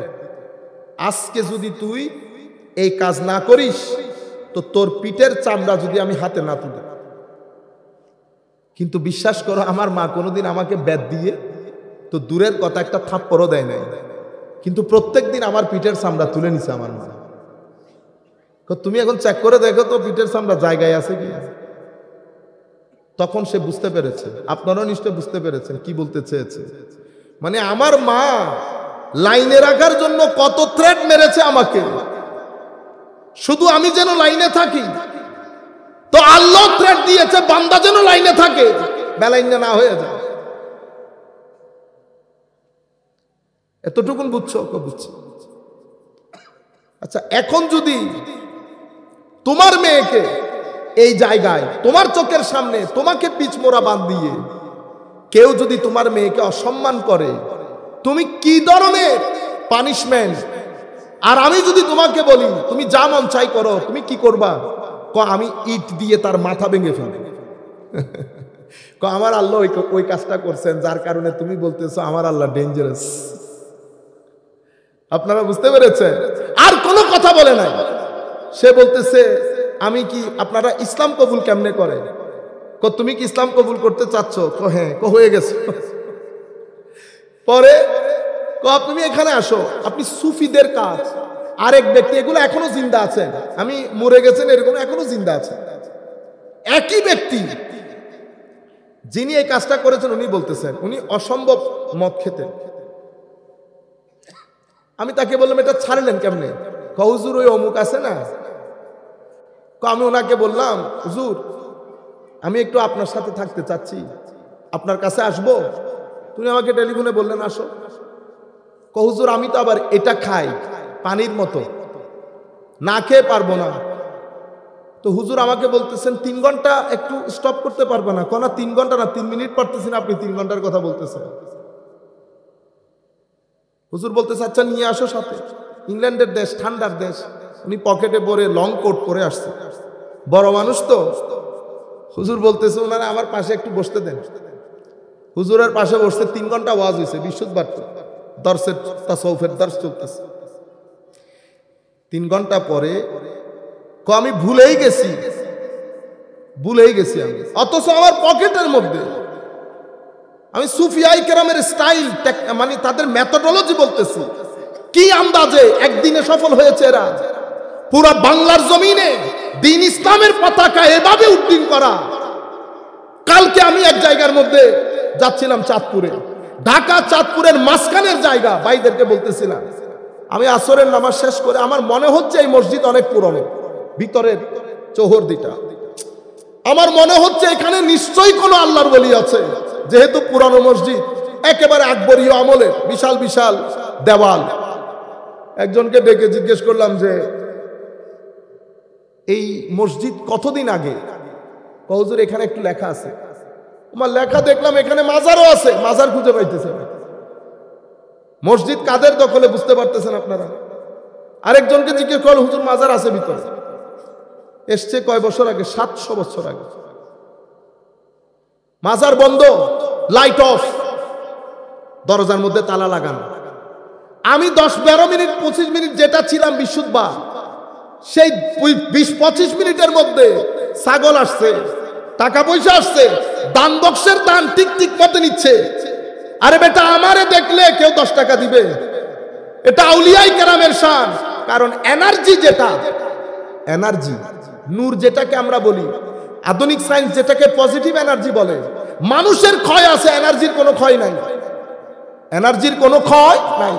আজকে যদি তুই এই কাজ না করিস তো তোর পিঠের চামড়া যদি আমি হাতে না তুলি। কিন্তু বিশ্বাস করো, আমার মা কোনোদিন আমাকে ব্যাট দিয়ে তো দূরের কথা একটা থাপ্পড়ও দেয় নাই, কিন্তু প্রত্যেক দিন আমার পিঠের চামড়া তুলে নিছে আমার মা। তুমি এখন চেক করে দেখো তো পিঠের চামড়া জায়গায় আছে কি। তখন সে বুঝতে পেরেছে, আপনারাও নিশ্চয় বুঝতে পেরেছেন কি বলতে চেয়েছে। মানে আমার মা লাইনে রাখার জন্য কত থ্রেট মেরেছে আমাকে, শুধু আমি যেন লাইনে থাকি। তো আল্লাহ থ্রেট দিয়েছে বান্দা যেন লাইনে থাকে, বেলাইন না হয়ে যায়। এতটুকুন বুঝছো? বুঝছো? আচ্ছা, এখন যদি তোমার মেয়েকে এই জায়গায় তোমার চোখের সামনে তোমাকে পিছমোড়া বাঁধ দিয়ে কেউ যদি তোমার মেয়েকে অসম্মান করে, তুমি কি ধরনের পানিশমেন্ট? আর আমি যদি তোমাকে বলি তুমি যা মন চাই করো, তুমি কি করবা? আমি ইট দিয়ে তার মাথা ভেঙে ফেলবো। আমার আল্লাহ ওই কাজটা করছেন, যার কারণে তুমি বলতেছো আমার আল্লাহ ডেঞ্জারাস। আপনারা বুঝতে পেরেছেন? আর কোনো কথা বলে নাই। সে বলতেছে আমি কি, আপনারা ইসলাম কবুল কেমনে করে? তুমি কি ইসলাম কবুল করতে চাচ্ছ? হ্যাঁ। হয়ে গেছে। পরে তুমি এখানে আসো, আপনি সুফিদের কাজ। আরেক ব্যক্তি, এগুলো এখনো জিন্দা আছেন, আমি মরে গেছেন এরকম এখনো জিন্দা আছেন। একই ব্যক্তি যিনি এই কাজটা করেছেন উনি বলতেছেন উনি অসম্ভব মদ খেতেন। আমি তাকে বললাম এটা ছাড়লেন কেমনে? হুজুর ওই অমুক আছে না। আমি ওনাকে বললাম হুজুর আমি একটু আপনার সাথে থাকতে চাচ্ছি, আপনার কাছে আসবো? তুমি আমাকে টেলিফোনে বললেন আসো। হুজুর আমি তো আবার এটা খাই পানির মতো, না খেয়ে পারবো না। তো হুজুর আমাকে বলতেছেন 3 ঘন্টা একটু স্টপ করতে পারবো না? 3 ঘন্টা না, 3 মিনিট পারতেছেন, আপনি 3 ঘন্টার কথা বলতেছেন। হুজুর বলতেছে আচ্ছা নিয়ে আসো সাথে। ইংল্যান্ডের দেশ, ঠান্ডার দেশ। উনি পকেটে পরে লং কোট পরে আসছে, বড় মানুষ তো। হুজুর বলতেছে ওনারা আমার পাশে একটু বসতে দেন। হুজুরের পাশে বসতে 3 ঘন্টা ওয়াজ হয়েছে, বিশুদ্ধবার দর্শের তাসাউফের দর্শ চলতেছে। 3 ঘন্টা পরে আমি ভুলেই গেছি আমি, অথচ আমার পকেটের মধ্যে আমি সুফিয়াই কেরামের স্টাইল, মানে তাদের মেথোডোলজি বলতেছি, কি আন্দাজে একদিনে সফল হয়েছে এরা। পুরো বাংলার জমিনে দ্বীন ইসলামের পতাকা এভাবে উড্ডীন করা। কালকে আমি এক জায়গার মধ্যে যাচ্ছিলাম, চাঁদপুরে, ঢাকা চাঁদপুরের মাঝখানের জায়গা। ভাইদেরকে বলতেছিলাম আমি আসরের নামাজ শেষ করে আমার মনে হচ্ছে এই মসজিদ অনেক পুরনো, ভিতরের চৌহদ্দিটা আমার মনে হচ্ছে এখানে নিশ্চয়ই কোনো আল্লাহর ওলি আছে, যেহেতু পুরানো মসজিদ, একেবারে আকবরীয় আমলের, বিশাল বিশাল দেওয়াল। একজনকে ডেকে জিজ্ঞেস করলাম যে এই মসজিদ কতদিন আগে? হুজুর এখানে একটু লেখা আছে। আমার লেখা দেখলাম এখানে মাজারও আছে, মাজার খুঁজে পাইতেছে না। মসজিদ কাদের দখলে বুঝতে পারতেছেন আপনারা? আরেকজনকে জিজ্ঞেস করল হুজুর মাজার আছে ভিতরে। এসছে কয় বছর আগে? 700 বছর আগে। মাজার বন্ধ, লাইট অফ, দরজার মধ্যে তালা লাগানো। আমি 10-12 মিনিট 25 মিনিট যেটা ছিলাম বিশুদ্ধবা, সেই 20-25 মিনিটের মধ্যে ছাগল আসছে, টাকা পয়সা আসছে, দান বক্সের দান ঠিক ঠিক মতো নিচ্ছে। আরে বেটা, আমারে দেখলে কেউ 10 টাকা দিবে? এটা আউলিয়াই কেরামের শান। কারণ এনার্জি, যেটা এনার্জি, নূর যেটাকে আমরা বলি, আধুনিক সায়েন্স যেটাকে পজিটিভ এনার্জি বলে, মানুষের ক্ষয় আছে, এনার্জির কোনো ক্ষয় নাই। এনার্জির কোনো ক্ষয় নাই।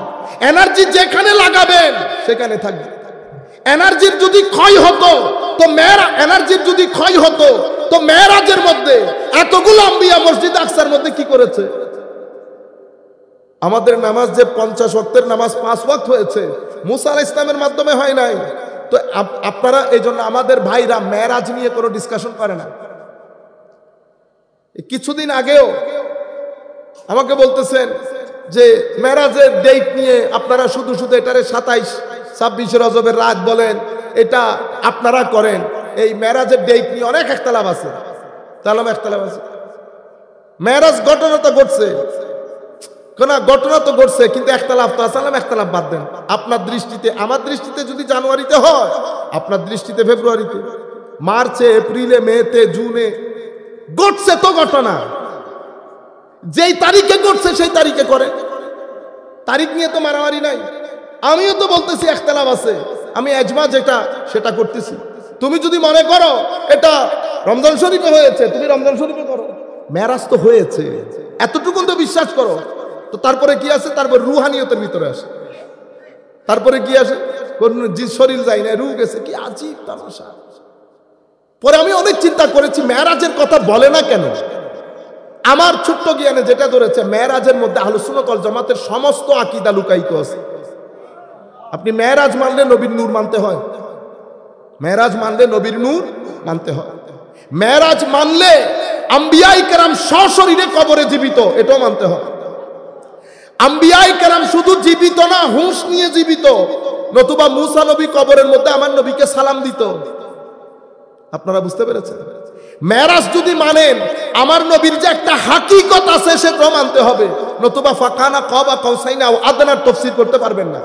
এনার্জি যেখানে লাগাবেন সেখানে থাকবে। এনার্জির যদি ক্ষয় হতো তো এনার্জির যদি ক্ষয় হতো তো মেরাজের মধ্যে এতগুলো আম্বিয়া মসজিদ আকসার মধ্যে কি করেছে? আমাদের নামাজ যে 50 ওয়াক্তের নামাজ 5 ওয়াক্ত হয়েছে, মুসা আলাইহিস সালামের মাধ্যমে হয় নাই। তো আপনারা এই জন্য আমাদের ভাইরা মেরাজ নিয়ে কোনো ডিসকাশন করে না। কিছুদিন আগেও আমাকে বলতেছেন যে মেরাজের ডেট নিয়ে আপনারা শুধু শুধু এটারে 27-26 রজবের রাত বলেন, এটা আপনারা করেন। এই মেরাজের ডেট নিয়ে অনেক একতলাপ আছে, তাহলে একতলাপ আছে। মেরাজ ঘটনা তো ঘটছে, কোন ঘটনা তো ঘটছে, কিন্তু একতলাপ তো আছে। একতলাপ বাদ দেন। আপনার দৃষ্টিতে, আমার দৃষ্টিতে যদি জানুয়ারিতে হয়, আপনার দৃষ্টিতে ফেব্রুয়ারিতে, মার্চে, এপ্রিলে, মেতে, জুনে ঘটছে তো ঘটনা। যেই তারিখে ঘটছে সেই তারিখে করে, তারিখ নিয়ে তো মারামারি নাই। আমিও তো বলতেছি একতলাপ আছে, আমি এজমা যেটা সেটা করতেছি। তুমি যদি মনে করো এটা রমজান শরীফে হয়েছে, তুমি রমজান শরীফে করো। মেরাজ তো হয়েছে, এতটুকু তো বিশ্বাস করো। তো তারপরে কি আছে? তারপর রুহানিয়তের ভিতরে আসে। তারপরে কি আসে? শরীর যায় না, রুহ গেছে। কি আজীব তামাশা। পরে আমি অনেক চিন্তা করেছি, মেরাজের কথা বলে না কেন? আমার ছোট্ট জ্ঞানে যেটা ধরেছে, মেরাজের মধ্যে আহলে সুন্নাত ওয়াল জামাতের সমস্ত আকীদা লুকায়িত আছে। আপনি মেরাজ মানলে নবীর নূর মানতে হয়, মেরাজ মানলে নবীর নূর মানতে হয়। মেরাজ মানলে আম্বিয়ায়ে কেরাম সশরীরে কবরে জীবিত, এটাও মানতে হয়। আম্বিয়ায়ে কেরাম শুধু জীবিত না, হুঁশ নিয়ে জীবিত। নতুবা মুসা নবী কবরের মধ্যে আমার নবীকে সালাম দিত। আপনারা বুঝতে পেরেছেন? মেরাজ যদি মানেন, আমার নবীর যে একটা হাকিকত আছে সেটাও মানতে হবে, নতুবা ফাকানা কাবা কাউসাইনা আও আদনার তাফসীর করতে পারবেন না।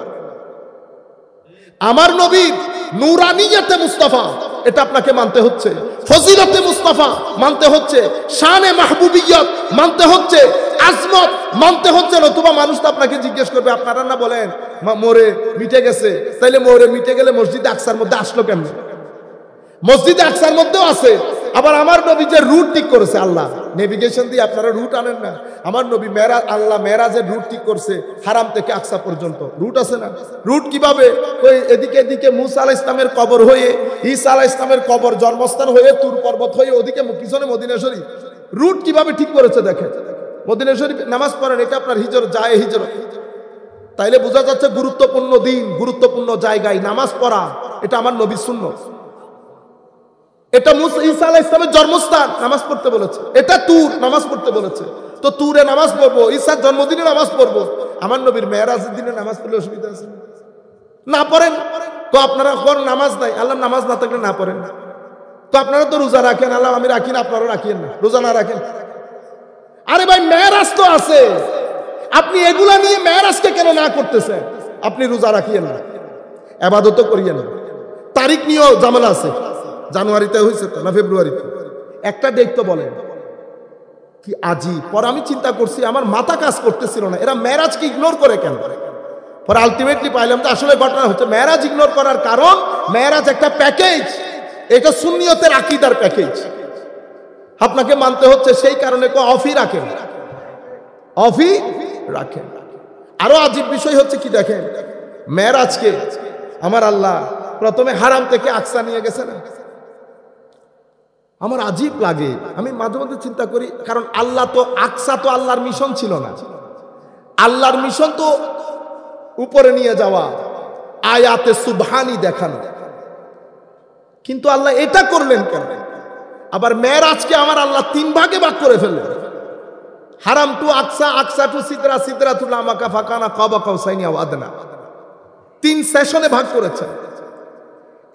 আমার নবীর নূরানিয়তে মুস্তাফা, এটা আপনাকে মানতে হচ্ছে। ফজিলতে মুস্তাফা মানতে হচ্ছে, শানে মাহবুবিয়ত মানতে হচ্ছে, আজমত মানতে হচ্ছে। নতুবা মানুষ তো আপনাকে জিজ্ঞেস করবে, আপনারা না বলেন মোরে মিটে গেছে, তাইলে মোরে মিটে গেলে মসজিদে আকসার মধ্যে আসলো কেমনে? মসজিদে আকসার মধ্যেও আছে। আবার আমার নবী যে রুট ঠিক করেছে, আল্লাহ নেভিগেশন দিয়ে, আপনারা রুট আনেন না। আমার নবী মেরাজ, আল্লাহ মেরাজের রুট ঠিক করছে হারাম থেকে আকসা পর্যন্ত। রুট আছে না? রুট কিভাবে? ওই এদিকে এদিকে মুসা আলাইহিস সালামের কবর হয়ে, ঈসা আলাইহিস সালামের কবর জন্মস্থান হয়ে, তুর পর্বত হয়ে, ওদিকে পিছনে মদিনা শরীফ। রুট কিভাবে ঠিক করেছে দেখেন। মদিনা শরীফ নামাজ পড়েন, এটা আপনার হিজরত, যায় হিজরত। তাইলে বোঝা যাচ্ছে গুরুত্বপূর্ণ দিন, গুরুত্বপূর্ণ জায়গায় নামাজ পড়া, এটা আমার নবীর সুন্নাত। এটা ঈসা আলাইহিস সালামের জন্মস্থান, নামাজ পড়তে বলেছে। এটা তুর, নামাজ পড়তে বলেছে। তো তুরে নামাজ পড়বো, ঈসার জন্মদিনে নামাজ পড়বো। আমার নবীর মেরাজের দিনে নামাজ পড়লে অসুবিধা আছে? না পড়েন তো আপনারা কোন নামাজ নাই, আল্লাহ নামাজ না থাকলে না পড়েন। তো আপনারা তো রোজা রাখেন, আল্লাহ আমি রাখি না, আপনারাও রাখেন না, রোজা না রাখেন। আরে ভাই মেরাজ তো আছে, আপনি এগুলা নিয়ে মেরাজকে কেন না করতেছেন? আপনি রোজা রাখিয়েন না, ইবাদত করিয়েন না। তারিখ নিয়েও ঝামেলা আছে, জানুয়ারিতে হয়েছে তো না ফেব্রুয়ারিতে? একটা ডেট তো বলেন। কি আজীব। পরে আমি চিন্তা করছি, আমার মাথা কাজ করতেছিল না, এরা মেরাজকে ইগনোর করে কেন? পরে আলটিমেটলি পাইলাম যে আসলে ঘটনা হচ্ছে মেরাজ ইগনোর করার কারণ, মেরাজ একটা প্যাকেজ, এটা সুন্নিয়তের আকীদার প্যাকেজ, আপনাকে মানতে হচ্ছে। সেই কারণে অফি রাখেন, অফি রাখেন। আরো আজীব বিষয় হচ্ছে কি দেখেন, মেরাজকে আমার আল্লাহ প্রথমে হারাম থেকে আকসা নিয়ে গেছে না? আমার আজীব লাগে, আমি মাঝে মাঝে চিন্তা করি, কারণ আল্লাহ তো, আকসা তো আল্লাহর মিশন ছিল না। আল্লাহর মিশন তো উপরে নিয়ে যাওয়া, আয়াতে সুবহানি দেখানো। কিন্তু আল্লাহ এটা করলেন কেন? আবার মেরাজকে আমার আল্লাহ তিন ভাগে ভাগ করে ফেললেন। হারাম টু আকসা, আকসা টু সিদরা, সিদরা টু লামাকা ফাকানা কাবা কাউসাইনি আও আদনা, 3 সেশনে ভাগ করেছেন।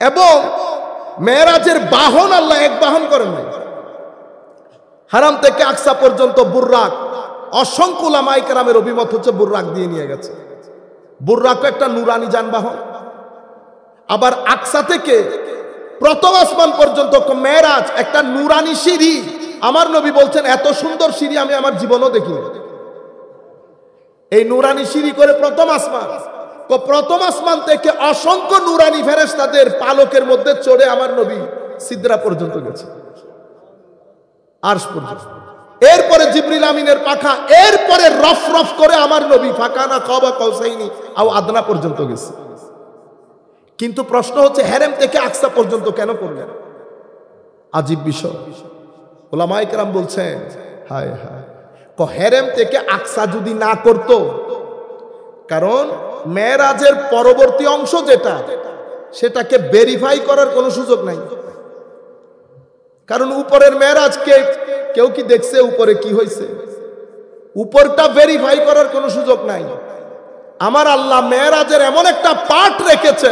এবং মেরাজের বাহন আল্লাহ এক বাহন করেন নাই। হারাম থেকে আকসা পর্যন্ত বুর্রাক, অসংখ্য উলামায়ে কেরামের অভিমত হচ্ছে বুর্রাক দিয়ে নিয়ে গেছে। বুর্রাক একটা নুরানি যানবাহন। আবার আকসা থেকে প্রথম আসমান পর্যন্ত মেরাজ একটা নুরানি সিঁড়ি। আমার নবী বলছেন, এত সুন্দর সিঁড়ি আমি আমার জীবনও দেখিনি। এই নুরানি সিঁড়ি করে প্রথম আসমান, প্রথম আসমান থেকে অসংখ্য নুরানি ফেরেশতাদের পালকের মধ্যে চড়ে আমার নবী সিদরা পর্যন্ত গেছে, আরশ পর্যন্ত। এরপরে জিবরিল আমিনের পাখা, এরপরে রফ রফ করে আমার নবী ফাকানা কাবা কাউসাইনি আও আদনা পর্যন্ত গেছে। কিন্তু প্রশ্ন হচ্ছে, হেরেম থেকে আকসা পর্যন্ত কেন করলেন? আজীব বিষয়। উলামায়ে কেরাম বলছেন, হায় হায়, হেরেম থেকে আকসা যদি না করত, কারণ মেরাজের পরবর্তী অংশ যেটা, সেটাকে ভেরিফাই করার কোনো সুযোগ নাই। কারণ উপরের মেরাজকে কেউ কি দেখছে উপরে কি হয়েছে? উপরটা ভেরিফাই করার কোনো সুযোগ নাই। আমার আল্লাহ মেরাজের এমন একটা পার্ট রেখেছে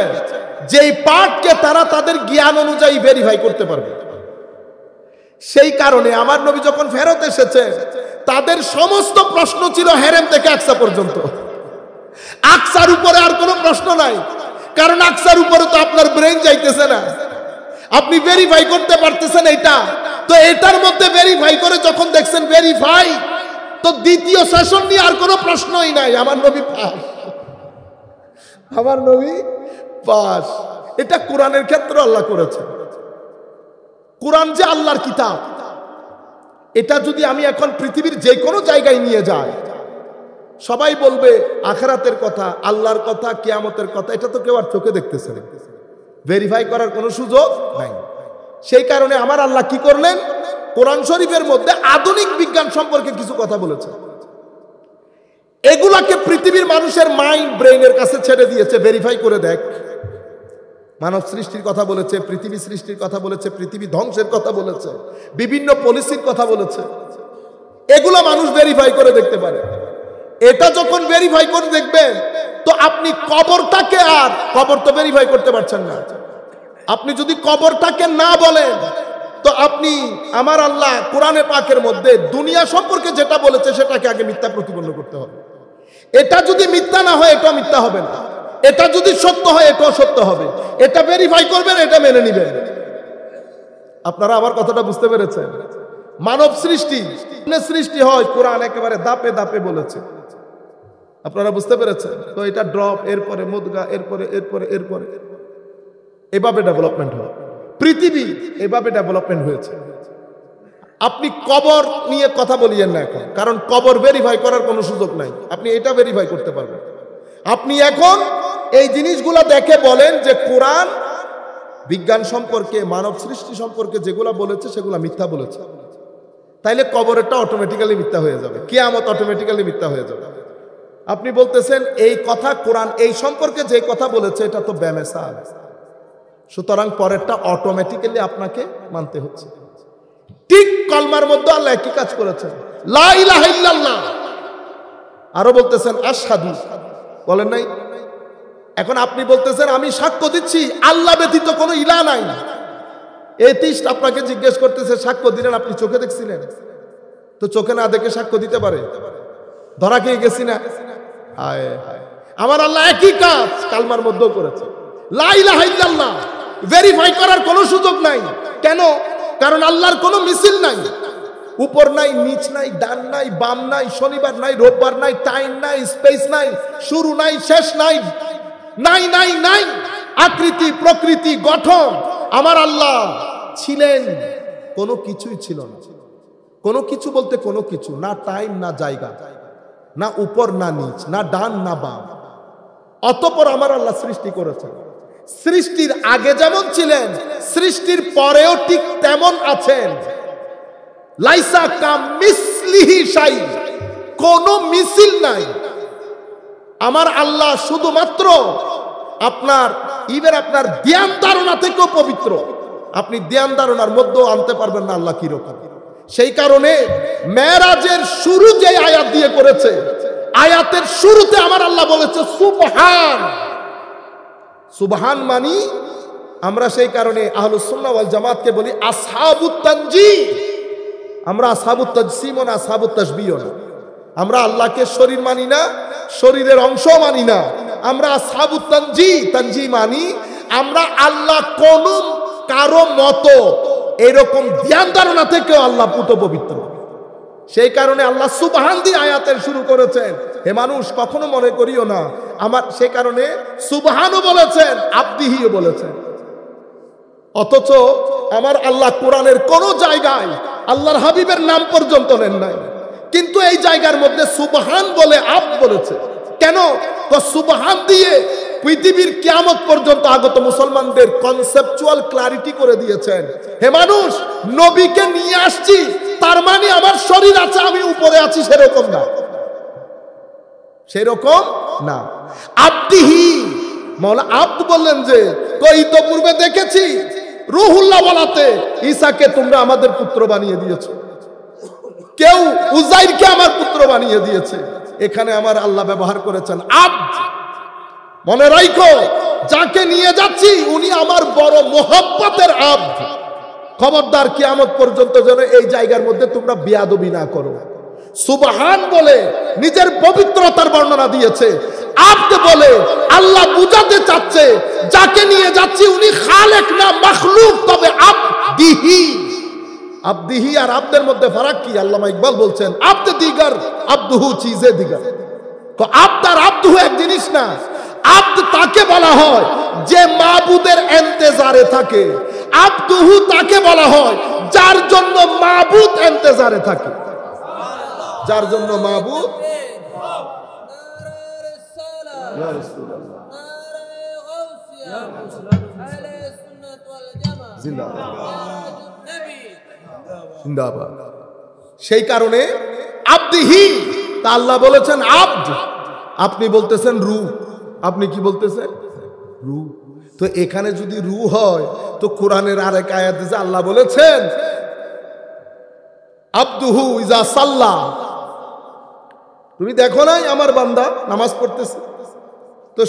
যেই পার্টকে তারা তাদের জ্ঞান অনুযায়ী ভেরিফাই করতে পারবে। সেই কারণে আমার নবী যখন ফেরত এসেছে, তাদের সমস্ত প্রশ্ন ছিল হেরেম থেকে আকসা পর্যন্ত। আকসার উপরে আর কোনো প্রশ্ন নাই, কারণ আকসার উপরে তো আপনার ব্রেন যাইতেছে না, আপনি ভেরিফাই করতে পারতেছেন এটা। তো এটার মধ্যে ভেরিফাই করে যখন দেখছেন ভেরিফাই, তো দ্বিতীয় সেশন নিয়ে আর কোনো প্রশ্নই নাই। আমার নবী পাস, আমার নবী পাস। এটা কোরআনের ক্ষেত্রে আল্লাহ করেছে। কোরআন যে আল্লাহর কিতাব, এটা যদি আমি এখন পৃথিবীর যে কোনো জায়গায় নিয়ে যাই, সবাই বলবে আখিরাতের কথা, আল্লাহর কথা, কিয়ামতের কথা। এটা তো কেউ আর চোখে দেখতেছে না, ভেরিফাই করার কোনো সুযোগ নাই। সেই কারণে আমার আল্লাহ কি করলেন, কোরআন শরীফের মধ্যে আধুনিক বিজ্ঞান সম্পর্কে কিছু কথা বলেছে। এগুলাকে পৃথিবীর মানুষের মাইন্ড, ব্রেইনের কাছে ছেড়ে দিয়েছে, ভেরিফাই করে দেখ। মানব সৃষ্টির কথা বলেছে, পৃথিবী সৃষ্টির কথা বলেছে, পৃথিবী ধ্বংসের কথা বলেছে, বিভিন্ন পলিসির কথা বলেছে। এগুলো মানুষ ভেরিফাই করে দেখতে পারে। এটা যখন ভেরিফাই করে দেখবেন, তো আপনি কবরটাকে, আর কবর তো ভেরিফাই করতে পারছেন না, আপনি যদি কবরটাকে না বলেন, তো আপনি আমার আল্লাহ কোরআনে পাকের মধ্যে দুনিয়া সম্পর্কে যেটা বলেছে সেটাকে আগে মিথ্যা প্রতিপন্ন করতে হবে। এটা যদি মিথ্যা না হয়, এটা মিথ্যা হবে না। এটা যদি সত্য হয়, এটাও সত্য হবে। এটা ভেরিফাই করবেন, এটা মেনে নিবেন। আপনারা আমার কথাটা বুঝতে পেরেছেন? মানব সৃষ্টি সৃষ্টি হয়, কোরআন একেবারে দাপে দাপে বলেছে। আপনারা বুঝতে পেরেছেন? তো এটা ড্রপ, এরপরে মুদগা, এরপরে এরপরে এরপরে এভাবে ডেভেলপমেন্ট হয়। পৃথিবী এভাবে ডেভেলপমেন্ট হয়েছে। আপনি কবর নিয়ে কথা বলিয়েন না এখন, কারণ কবর ভেরিফাই করার কোনো সুযোগ নাই। আপনি এটা ভেরিফাই করতে পারবেন। আপনি এখন এই জিনিসগুলো দেখে বলেন যে কোরআন বিজ্ঞান সম্পর্কে, মানব সৃষ্টি সম্পর্কে যেগুলো বলেছে সেগুলো মিথ্যা বলেছে, তাইলে কবরেরটা অটোমেটিক্যালি মিথ্যা হয়ে যাবে, কিয়ামত অটোমেটিক্যালি মিথ্যা হয়ে যাবে। আপনি বলতেছেন এই কথা কোরআন এই সম্পর্কে যে কথা বলেছে এটা তো বেমেসাল, সুতরাং পরেরটা অটোমেটিক্যালি আপনাকে মানতে হচ্ছে। ঠিক কলমার মধ্যে আল্লাহ একই কাজ করেছেন, লা ইলাহা ইল্লাল্লাহ। আরো বলতেছেন আশহাদু, বলেন নাই? এখন আপনি বলতেছেন আমি সাক্ষ্য দিচ্ছি আল্লাহ ব্যতীত কোনো ইলাহ নাই। এথিস্ট আপনাকে জিজ্ঞেস করতেছে সাক্ষ্য দিলেন, আপনি চোখে দেখছিলেন? তো চোখে না দেখে সাক্ষ্য দিতে পারে? ধরা খেয়ে গেছি না? হায় হায়, আমার আল্লাহ একই কাজ কালমার মধ্যেও করেছে, লা ইলাহা ইল্লাল্লাহ। ভেরিফাই করার কোনো সুযোগ নাই। কেন? কারণ আল্লাহর কোনো মিছিল নাই, উপর নাই, নিচ নাই, ডান নাই, বাম নাই, শনিবার নাই, রোববার নাই, টাইম নাই, স্পেস নাই, শুরু নাই, শেষ নাই, নাই নাই নাই। আকৃতি, প্রকৃতি, গঠন আমার আল্লাহ ছিলেন, কোনো কিছুই ছিল না। কোনো কিছু বলতে কোনো কিছু না, টাইম না জায়গা, না উপর না নিচ, না ডান না বাম। অতঃপর আমার আল্লাহ সৃষ্টি করেছেন। সৃষ্টির আগে যেমন ছিলেন, সৃষ্টির পরেও ঠিক তেমন আছেন। লাইসা কামিসলিহি শাই, কোনো মিছিল নাই। আমার আল্লাহ শুধুমাত্র আপনার আপনার ধ্যান ধারণা থেকেও পবিত্র। আপনি ধ্যান ধারণার মধ্যেও আনতে পারবেন না আল্লাহ কিরকম। সেই কারণে মেরাজের শুরু যে আয়াত দিয়ে করেছে, আয়াতের শুরুতে আমার আল্লাহ বলেছে সুবহান। সুবহান মানি আমরা সেই কারণে আহলুস সুন্নাহ ওয়াল জামাতকে বলি আসহাবুত তানজিহ। আমরা আসহাবুত তাজসিম না, আসহাবুত তাশবিহ না। আমরা আল্লাহকে শরীর মানি না, শরীরের অংশ মানি না। আমরা আসহাবুত তানজিহ, তানজিহ মানি আমরা আল্লাহ কোন কারো মতো এরকম ধ্যান ধারণা থেকেও আল্লাহ পুত পবিত্র। সেই কারণে আল্লাহ সুবহান দিয়ে আয়াতের শুরু করেছেন। হে মানুষ, কখনো মনে করিও না আমার, সেই কারণে সুবহানও বলেছেন, আব্দিহিও বলেছেন। অথচ আমার আল্লাহ কোরআনের কোন জায়গায় আল্লাহর হাবিবের নাম পর্যন্ত নেন নাই, কিন্তু এই জায়গার মধ্যে সুবহান বলে আব বলেছে। কেন? তো সুবহান দিয়ে পৃথিবীর কিয়ামত পর্যন্ত আগত মুসলমানদের কনসেপচুয়াল ক্লারিটি করে দিয়েছেন। হে মানুষ, নবীকে নিয়ে আসছি, তার মানে আমার শরীর আছে, আমি উপরে আছি, সেরকম না, সেরকম না। আব্দিহি, মাওলা আব্দ বললেন যে কই তো পূর্বে দেখেছি রুহুল্লাহ বলাতে ঈসাকে তোমরা আমাদের পুত্র বানিয়ে দিয়েছো, কেউ উজাইরকে আমার পুত্র বানিয়ে দিয়েছে। এখানে আমার আল্লাহ ব্যবহার করেছেন আব্দ। মনে রাখো, যাকে নিয়ে যাচ্ছি উনি আমার বড় মোহাব্বতের আব্দ। খবরদার কিয়ামত পর্যন্ত যেন এই জায়গার মধ্যে তোমরা বেয়াদবি না করো। সুবহান বলে নিজের পবিত্রতার বর্ণনা দিয়েছে। আব্দ বলে আল্লাহ বুঝাতে চাচ্ছে যাকে নিয়ে যাচ্ছি উনি খালেক না মাখলুক, তবে আব্দিহি। আব্দিহি আর আব্দের মধ্যে ফারাক কি? আল্লামা ইকবাল বলছেন আব্দ দিগার আব্দুহু চিজে দিগার। তো আব্দ আর আব্দুহু এক জিনিস না। আব্দ তাকে বলা হয় যে মাবুদের ইন্তেজারে থাকে, আব্দুহু তাকে বলা হয় যার জন্য মাবুদ ইন্তেজারে থাকে, যার জন্য মাবুদ। সেই কারণে আব্দিহি তা আল্লাহ বলেছেন আব্দ, আপনি বলতেছেন রু। আপনি কি বলতেছেন? রু। তো এখানে যদি রু হয় তো কোরআনের আরেক আয়াতে যে আল্লাহ বলেছেন আব্দুহু ইজা সাল্লা, তুমি দেখো নাই আমার বান্দা নামাজ পড়তেছে, তো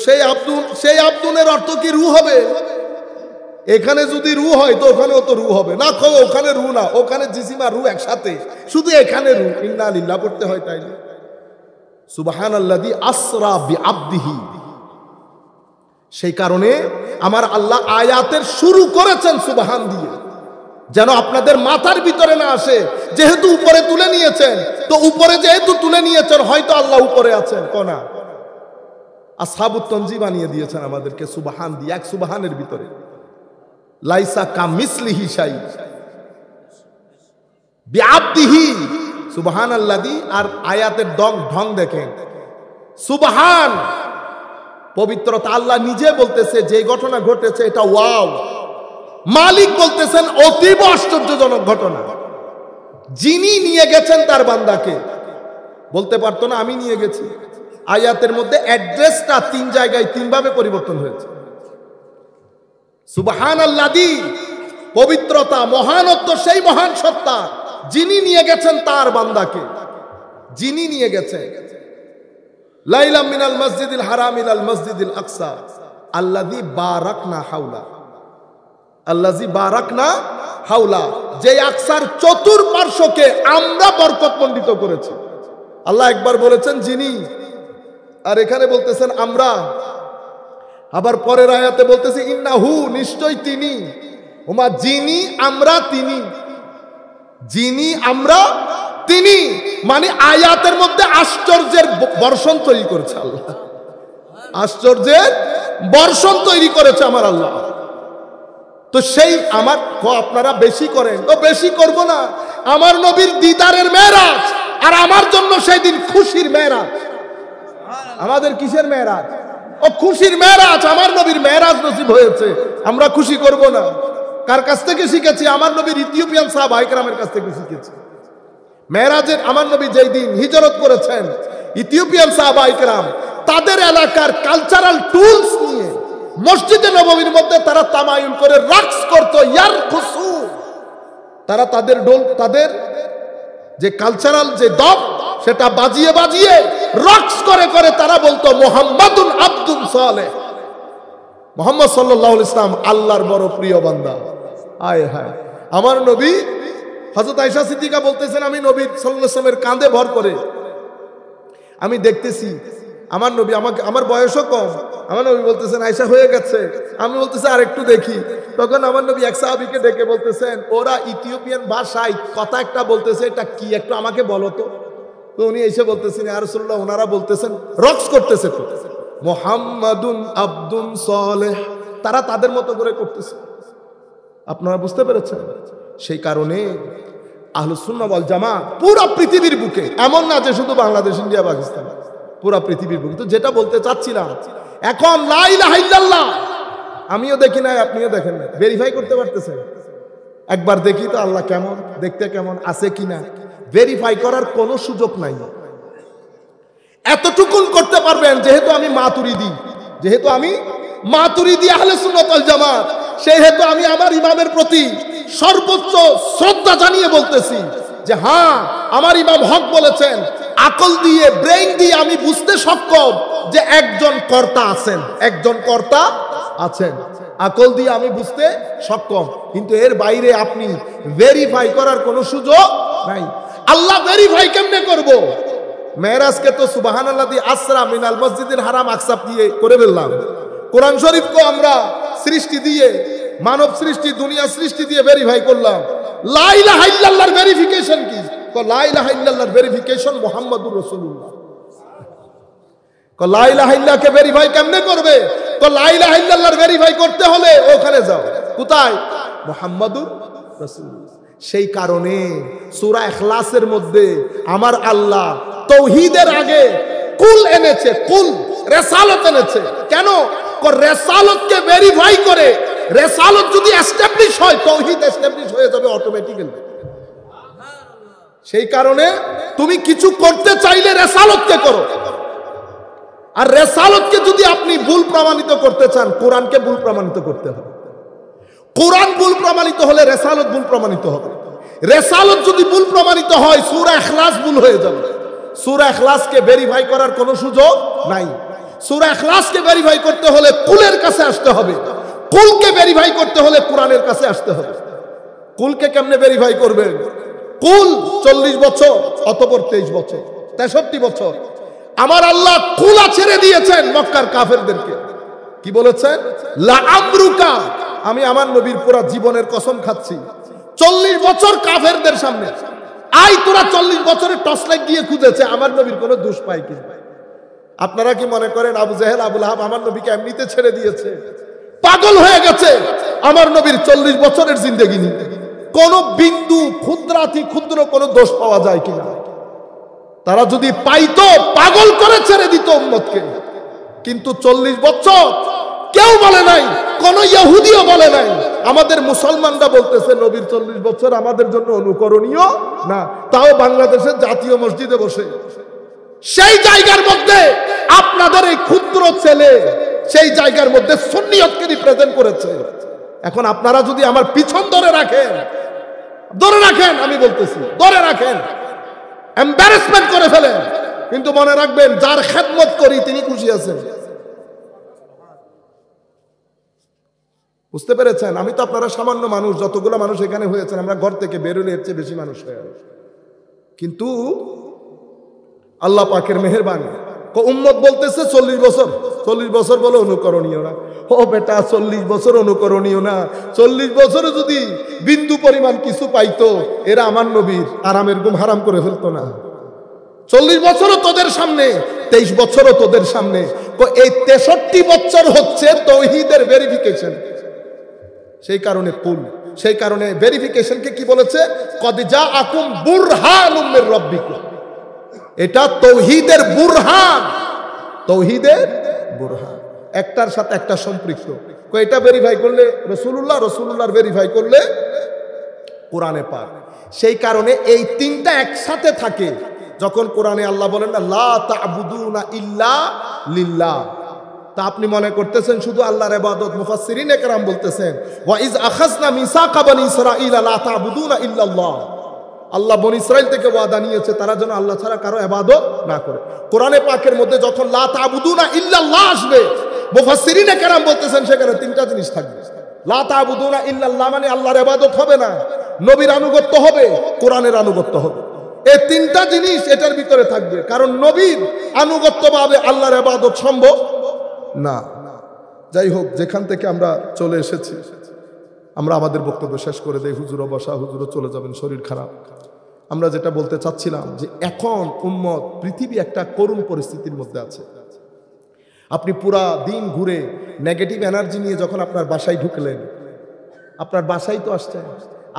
সেই আব্দুনের অর্থ কি রু হবে? এখানে যদি রু হয় তো ওখানেও তো রু হবে না। ওখানে রু না, ওখানে জিসিম আর রু একসাথে, শুধু এখানে রু। ইন্না লিল্লাহ পড়তে হয়, তাই না? সুবহানাল্লাযী আসরা বিআবদিহি। সেই কারণে আমার আল্লাহ আয়াতের শুরু করেছেন সুবহান দিয়ে, যেন আপনাদের মাথার ভিতরে না আসে যেহেতু উপরে তুলে নিয়েছেন, তো উপরে যেহেতু তুলে নিয়েছেন হয়তো আল্লাহ উপরে আছেন। কোনা আসহাবুত তনজি বানিয়ে দিয়েছেন আমাদেরকে সুবহান দিয়ে, এক সুবহানের ভিতরে লাইসা কামিসলিহি শাই বিআবদিহি সুবহানাল্লাযী। আর আয়াতের ঢং দেখেন, সুবহান পবিত্রতা, আল্লাহ নিজে বলতেছে যে ঘটনা ঘটেছে এটা ওয়াও। মালিক বলতেছেন অতীব আশ্চর্যজনক ঘটনা। যিনি নিয়ে গেছেন তার বান্দাকে, বলতে পারতো না আমি নিয়ে গেছি। আয়াতের মধ্যে অ্যাড্রেসটা 3 জায়গায় 3 ভাবে পরিবর্তন হয়েছে। সুবহানাল্লাযী পবিত্রতা, মহানত্ব সেই মহান সত্তা যিনি নিয়ে গেছেন তার বান্দাকে, যিনি নিয়ে গেছেন। লাইলাম মিনাল মসজিদিল হারাম ইলাল মসজিদিল আকসা আল্লাযী বারাকনা হাওলা, আল্লাযী বারাকনা হাওলা, যে আকসার চতুর্পার্শ্বকে আমরা বরকতমণ্ডিত করেছি। আল্লাহ একবার বলেছেন যিনি, আর এখানে বলতেছেন আমরা। আবার পরের আয়াতে বলতেছে ইন্নাহু, নিশ্চয় তিনি। ওমা যিনি আমরা তিনি, যিনি আমরা তিনি, মানে আয়াতের মধ্যে আশ্চর্যের বর্ষণ তৈরি করেছে আল্লাহ, আশ্চর্যের বর্ষণ তৈরি করেছে আমার আল্লাহ। তো সেই আমার আপনারা বেশি করেন, তো বেশি করব না। আমার নবীর দিদারের মেরাজ, আর আমার জন্য সেই দিন খুশির মেরাজ। আমাদের কিসের মেরাজ? ও খুশির মেরাজ। আমার নবীর মেরাজ নসিব হয়েছে, আমরা খুশি করব না। কার কাছ থেকে শিখেছি? আমার নবীর ইথিওপিয়ান সাহাবায়ে কেরামের কাছ থেকে শিখেছি। মেরাজের আমার নবী যেই দিন হিজরত করেছেন, ইথিওপিয়ান সাহাবায়ে কেরাম তাদের এলাকার কালচারাল টুলস নিয়ে মসজিদে নববীর মধ্যে তারা তামায়ুন করে রাকস করত, ইয়ারকুসু। তারা তাদের ঢোল, তাদের যে কালচারাল যে দফ, সেটা বাজিয়ে বাজিয়ে রাকস করে করে তারা বলতো মুহাম্মাদুন আব্দুন সালেহ, মুহাম্মদ সাল্লাল্লাহু আলাইহি ওয়াসাল্লাম আল্লাহর বড় প্রিয় বান্দা। আয় হায়, আমার নবী হযরত আয়েশা সিদ্দিকা বলতেছেন আমি নবী সাল্লাল্লাহু আলাইহি ওয়াসাল্লামের কাঁধে ভর করে আমি দেখতেছি আমার নবী, আমাকে, আমার বয়সও কম, আমার নবী বলতেছেন আয়েশা হয়ে গেছে, আমি বলতেছি আর একটু দেখি। তখন আমার নবী এক সাহাবীকে ডেকে বলতেছেন ওরা ইথিওপিয়ান ভাষায় কথা একটা বলতেছে, এটা কি একটু আমাকে বলো তো। তো উনি এসে বলতেছেন ইয়া রাসূলুল্লাহ, ওনারা বলতেছেন রক্স করতেছে তো মুহাম্মাদুন আব্দুন সালেহ, তারা তাদের মতো করে করতেছে। আপনারা বুঝতে পেরেছেন? সেই কারণে আহলুস সুন্নাহ ওয়াল জামাত পুরো পৃথিবীর বুকে, এমন না যে শুধু বাংলাদেশ, ইন্ডিয়া, পাকিস্তান, পুরো পৃথিবীর বুকে। তো যেটা বলতে চাচ্ছিলাম, এখন লা ইলাহা ইল্লাল্লাহ আমিও দেখি না, আপনিও দেখেন না, ভেরিফাই করতে পারতেছেন? একবার দেখি তো আল্লাহ কেমন, দেখতে কেমন আছে কিনা, ভেরিফাই করার কোনো সুযোগ নাই। এতটুকুন করতে পারবেন যেহেতু আমি মাতুরিদি, যেহেতু আমি মাতুরিদি আহলে সুন্নাত ওয়াল জামাত, সেহেতু আমি আমার ইমামের প্রতি সর্বোচ্চ শ্রদ্ধা জানিয়ে বলতেছি যে হ্যাঁ, আমার ইমাম হক বলেছেন, আকল দিয়ে, ব্রেইন দিয়ে আমি বুঝতে সক্ষম যে একজন কর্তা আছেন, একজন কর্তা আছেন, আকল দিয়ে আমি বুঝতে সক্ষম, কিন্তু এর বাইরে আপনি ভেরিফাই করার কোনো সুযোগ নাই। আল্লাহ ভেরিফাই কেমনে করব? মেরাজকে তো সুবহানাল্লাযী আসরা মিনাল মসজিদিল হারাম আকসা দিয়ে করে ফেললাম। কোরআন শরীফকে আমরা সৃষ্টি দিয়ে, মানব সৃষ্টি, দুনিয়া সৃষ্টি দিয়ে ভেরিফাই করলাম। লা ইলাহা ইল্লাল্লাহর ভেরিফিকেশন কি? লা ইলাহা ইল্লাল্লাহর ভেরিফিকেশন মুহাম্মাদুর রাসূলুল্লাহ। লা ইলাহা ইল্লাহকে ভেরিফাই কেমনে করবে? লা ইলাহা ইল্লাল্লাহর ভেরিফাই করতে হলে ওখানে যাও। কোথায়? মুহাম্মাদুর রাসূলুল্লাহ। সেই কারণে সূরা ইখলাসের মধ্যে আমার আল্লাহ তাওহীদের আগে কুল এনেছে, কুল রিসালাত এনেছে। কেন? রিসালাতকে ভেরিফাই করে, রিসালাত যদি এস্টাবলিশ হয়, তাওহীদ এস্টাবলিশ হয়ে যাবে অটোমেটিক্যালি। সেই কারণে তুমি কিছু করতে চাইলে রিসালাতকে করো, আর রিসালাতকে যদি আপনি ভুল প্রমাণিত করতে চান, কোরআনকে ভুল প্রমাণিত করতে হবে। কোরআন ভুল প্রমাণিত হলে রিসালাত ভুল প্রমাণিত হবে। রিসালাত যদি ভুল প্রমাণিত হয়, সূরা ইখলাস ভুল হয়ে যাবে। সূরা ইখলাসকে ভেরিফাই করার কোনো সুযোগ নাই। সূরা ইখলাসকে ভেরিফাই করতে হলে কুলের কাছে আসতে হবে, কুলকে ভেরিফাই করতে হলে কোরআনের কাছে আসতে হবে। কুলকে কেমনে ভেরিফাই করবেন? কুল 40 বছর, অতঃপর 23 বছর, 63 বছর আমার আল্লাহ কুলা ছেড়ে দিয়েছেন মক্কার কাফেরদেরকে। কি বলেছেন? লা আমরুকা, আমি আমার নবীর পুরা জীবনের কসম খাচ্ছি, 40 বছর কাফেরদের সামনে আই তোরা 40 বছরের টর্চ লাইট দিয়ে খুঁজেছে আমার নবীর কোনো দোষ পাই কি? আপনারা কি মনে করেন আবু জেহেল, আবু লাহাব আমার নবীকে এমনিতে ছেড়ে দিয়েছে? পাগল হয়ে গেছে। আমার নবীর 40 বছরের জিন্দেগি নিয়ে কোন বিন্দু ক্ষুদ্রাতি ক্ষুদ্র কোনো দোষ পাওয়া যায় কিনা? তারা যদি পাইতো পাগল করে ছেড়ে দিত উম্মতকে। কিন্তু 40 বছর কেউ বলে নাই, কোন ইহুদিও বলে নাই। আমাদের মুসলমানরা বলতেছে নবীর 40 বছর আমাদের জন্য অনুকরণীয় না, তাও বাংলাদেশের জাতীয় মসজিদে বসে। সেই জায়গার মধ্যে আপনাদের এই ক্ষুদ্র ছেলে সেই জায়গার মধ্যে সুন্নিয়তকে রিপ্রেজেন্ট করেছে। এখন আপনারা যদি আমার পিছন ধরে রাখেন, আমি বলতেছি ধরে রাখেন, এম্বারাসমেন্ট করে ফেলেন, কিন্তু মনে রাখবেন যার খেদমত করি তিনি খুশি আছেন। বুঝতে পেরেছেন? আমি তো আপনারা সামান্য মানুষ, যতগুলো মানুষ এখানে হয়েছেন আমরা ঘর থেকে বেরোলে এর চেয়ে বেশি মানুষ হয়ে গেল। কিন্তু আল্লাহ পাকের মেহেরবানি, উম্মত বলতেছে 40 বছর, 40 বছর বলে অনুকরণীয় না। ও বেটা, 40 বছর অনুকরণীয় না। 40 বছরে যদি বিন্দু পরিমাণ কিছু পাইতো, এরা আমার নবীর আরামের ঘুম হারাম করে ফেলতো না। 40 বছরও তোদের সামনে, 23 বছরও তোদের সামনে। এই 63 বছর হচ্ছে তাওহীদের ভেরিফিকেশন। সেই কারণে কুল, সেই কারণে ভেরিফিকেশনকে কি বলেছে? কদ জাআকুম বুরহানুম মির রাব্বিকুম। এটা তাওহীদের বুরহান, তাওহীদের বুরহান, একটার সাথে একটা সম্পৃক্ত। এটা ভেরিফাই করলে রাসূলুল্লাহ, রাসূলুল্লাহর ভেরিফাই করলে কোরআনে পাক। সেই কারণে এই তিনটা একসাথে থাকে। যখন কোরআনে আল্লাহ বলেন না লা তা'বুদুনা ইল্লা লিল্লাহ, তা আপনি মনে করতেছেন শুধু আল্লাহর ইবাদত। মুফাসসিরিনে কেরাম বলতেছেন ওয়া ইজ আখাযনা মিসাকা বনি ইসরাঈলা লা তা'বুদুনা ইল্লাল্লাহ। আল্লাহ বনি ইসরাইল থেকে ওয়াদা নিয়েছে তারা যেন আল্লাহ ছাড়া কারো ইবাদত না করে। কোরআনে পাকের মধ্যে যখন লা তা'বুদুনা ইল্লাল্লাহ আসবে, মুফাসসিরিনে কেরাম বলতেছেন সেখানে তিনটা জিনিস থাকবে। লা তা'বুদুনা ইল্লাল্লাহ মানে আল্লাহর ইবাদত হবে না, নবীর আনুগত্য হবে, কোরআনের আনুগত্য হবে। এই তিনটা জিনিস এটার ভিতরে থাকবে, কারণ নবীর আনুগত্য ভাবে আল্লাহর ইবাদত সম্ভব না। যাই হোক, যেখান থেকে আমরা চলে এসেছি আমরা আমাদের বক্তব্য শেষ করে দেই। হুজুরও বসা, হুজুরও চলে যাবেন, শরীর খারাপ। আমরা যেটা বলতে চাচ্ছিলাম যে এখন উম্মত, পৃথিবী একটা করুণ পরিস্থিতির মধ্যে আছে। আপনি পুরা দিন ঘুরে নেগেটিভ এনার্জি নিয়ে যখন আপনার বাসায় ঢুকলেন, আপনার বাসায় তো আসছে,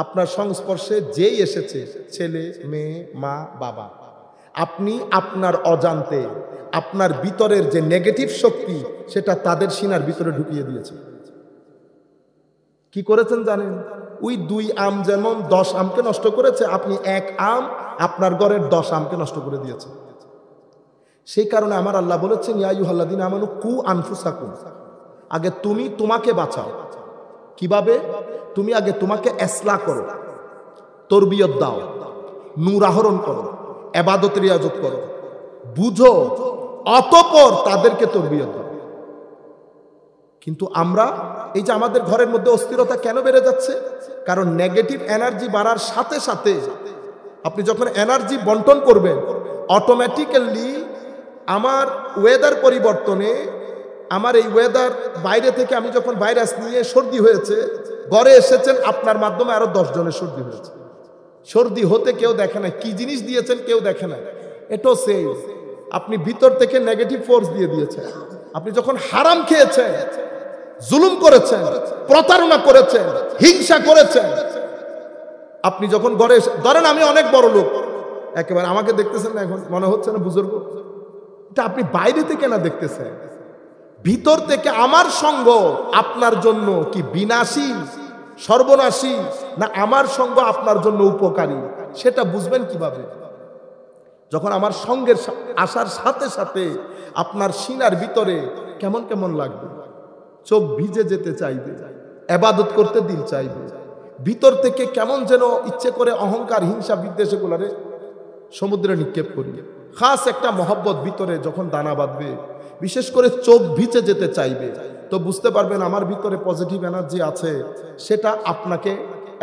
আপনার সংস্পর্শে যেই এসেছে, ছেলে, মেয়ে, মা, বাবা, আপনি আপনার অজান্তে আপনার ভিতরের যে নেগেটিভ শক্তি সেটা তাদের সিনার ভিতরে ঢুকিয়ে দিয়েছে। কি করেছেন জানেন? ওই 2 আম যেমন 10 আমকে নষ্ট করেছে, আপনি 1 আম আপনার ঘরের 10 আমকে নষ্ট করে দিয়েছেন। সেই কারণে আমার আল্লাহ বলেছেন ইয়া আইয়ুহাল্লাযীনা আমানু কু আনফুসাকুম, আগে তুমি তোমাকে বাঁচাও। কিভাবে? তুমি আগে তোমাকে ইসলাহ করো, তরবিয়ত দাও, নূর আহরণ করো, ইবাদত রিয়াজত করো, বুঝো, অতঃপর তাদেরকে তরবিয়ত দাও। কিন্তু আমরা এই যে আমাদের ঘরের মধ্যে অস্থিরতা কেন বেড়ে যাচ্ছে? কারণ নেগেটিভ এনার্জি বাড়ার সাথে সাথে আপনি যখন এনার্জি বন্টন করবেন, অটোমেটিক্যালি আমার ওয়েদার পরিবর্তনে, আমার এই ওয়েদার বাইরে থেকে আমি যখন ভাইরাস নিয়ে সর্দি হয়েছে, ঘরে এসেছেন, আপনার মাধ্যমে আরো 10 জনের সর্দি হয়েছে। সর্দি হতে কেউ দেখে না, কি জিনিস দিয়েছেন কেউ দেখে না। এটাও সেই আপনি ভিতর থেকে নেগেটিভ ফোর্স দিয়ে দিয়েছেন। আপনি যখন হারাম খেয়েছেন, জুলুম করেছেন, প্রতারণা করেছেন, হিংসা করেছেন, আপনি যখন ঘরে ধরেন আমি অনেক বড় লোক, একেবারে আমাকে দেখতেছেন না, এখন মনে হচ্ছে না বুজুর্গ? এটা আপনি বাইরে থেকে না দেখতেছেন, ভিতর থেকে আমার সঙ্গ আপনার জন্য কি বিনাশী, সর্বনাশী, না আমার সঙ্গ আপনার জন্য উপকারী, সেটা বুঝবেন কিভাবে? যখন আমার সঙ্গের আসার সাথে সাথে আপনার সিনার ভিতরে কেমন কেমন লাগবে, চোখ ভিজে যেতে চাইবে, ইবাদত করতে দিল চাইবে, ভিতর থেকে কেমন যেন ইচ্ছে করে অহংকার, হিংসা, বিদ্বেষ এগুলারে সমুদ্রে নিক্ষেপ করি। খাস একটা মহব্বত ভিতরে যখন দানা বাঁধবে, বিশেষ করে চোখ ভিজে যেতে চাইবে, তো বুঝতে পারবেন আমার ভিতরে পজিটিভ এনার্জি আছে, সেটা আপনাকে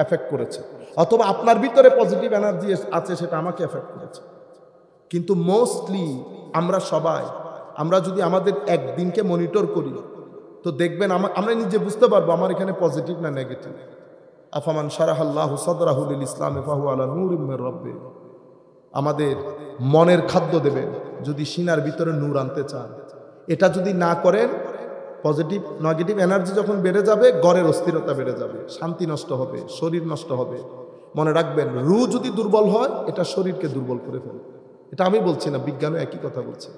এফেক্ট করেছে, অথবা আপনার ভিতরে পজিটিভ এনার্জি আছে, সেটা আমাকে এফেক্ট করেছে। কিন্তু মোস্টলি আমরা সবাই, আমরা যদি আমাদের একদিনকে মনিটর করি, তো দেখবেন আমরা নিজে বুঝতে পারবো আমার এখানে পজিটিভ না নেগেটিভ। আফামান শারাহাল্লাহু সাদরাহু লিল ইসলামি ফাহুয়া আলা নূরিম মির রাব্বি। আমাদের মনের খাদ্য দেবেন যদি সিনার ভিতরে নূর আনতে চান। এটা যদি না করেন, পজিটিভ নেগেটিভ এনার্জি যখন বেড়ে যাবে, ঘরের অস্থিরতা বেড়ে যাবে, শান্তি নষ্ট হবে, শরীর নষ্ট হবে। মনে রাখবেন, রু যদি দুর্বল হয়, এটা শরীরকে দুর্বল করে ফেলে। এটা আমি বলছি না, বিজ্ঞানও একই কথা বলছে।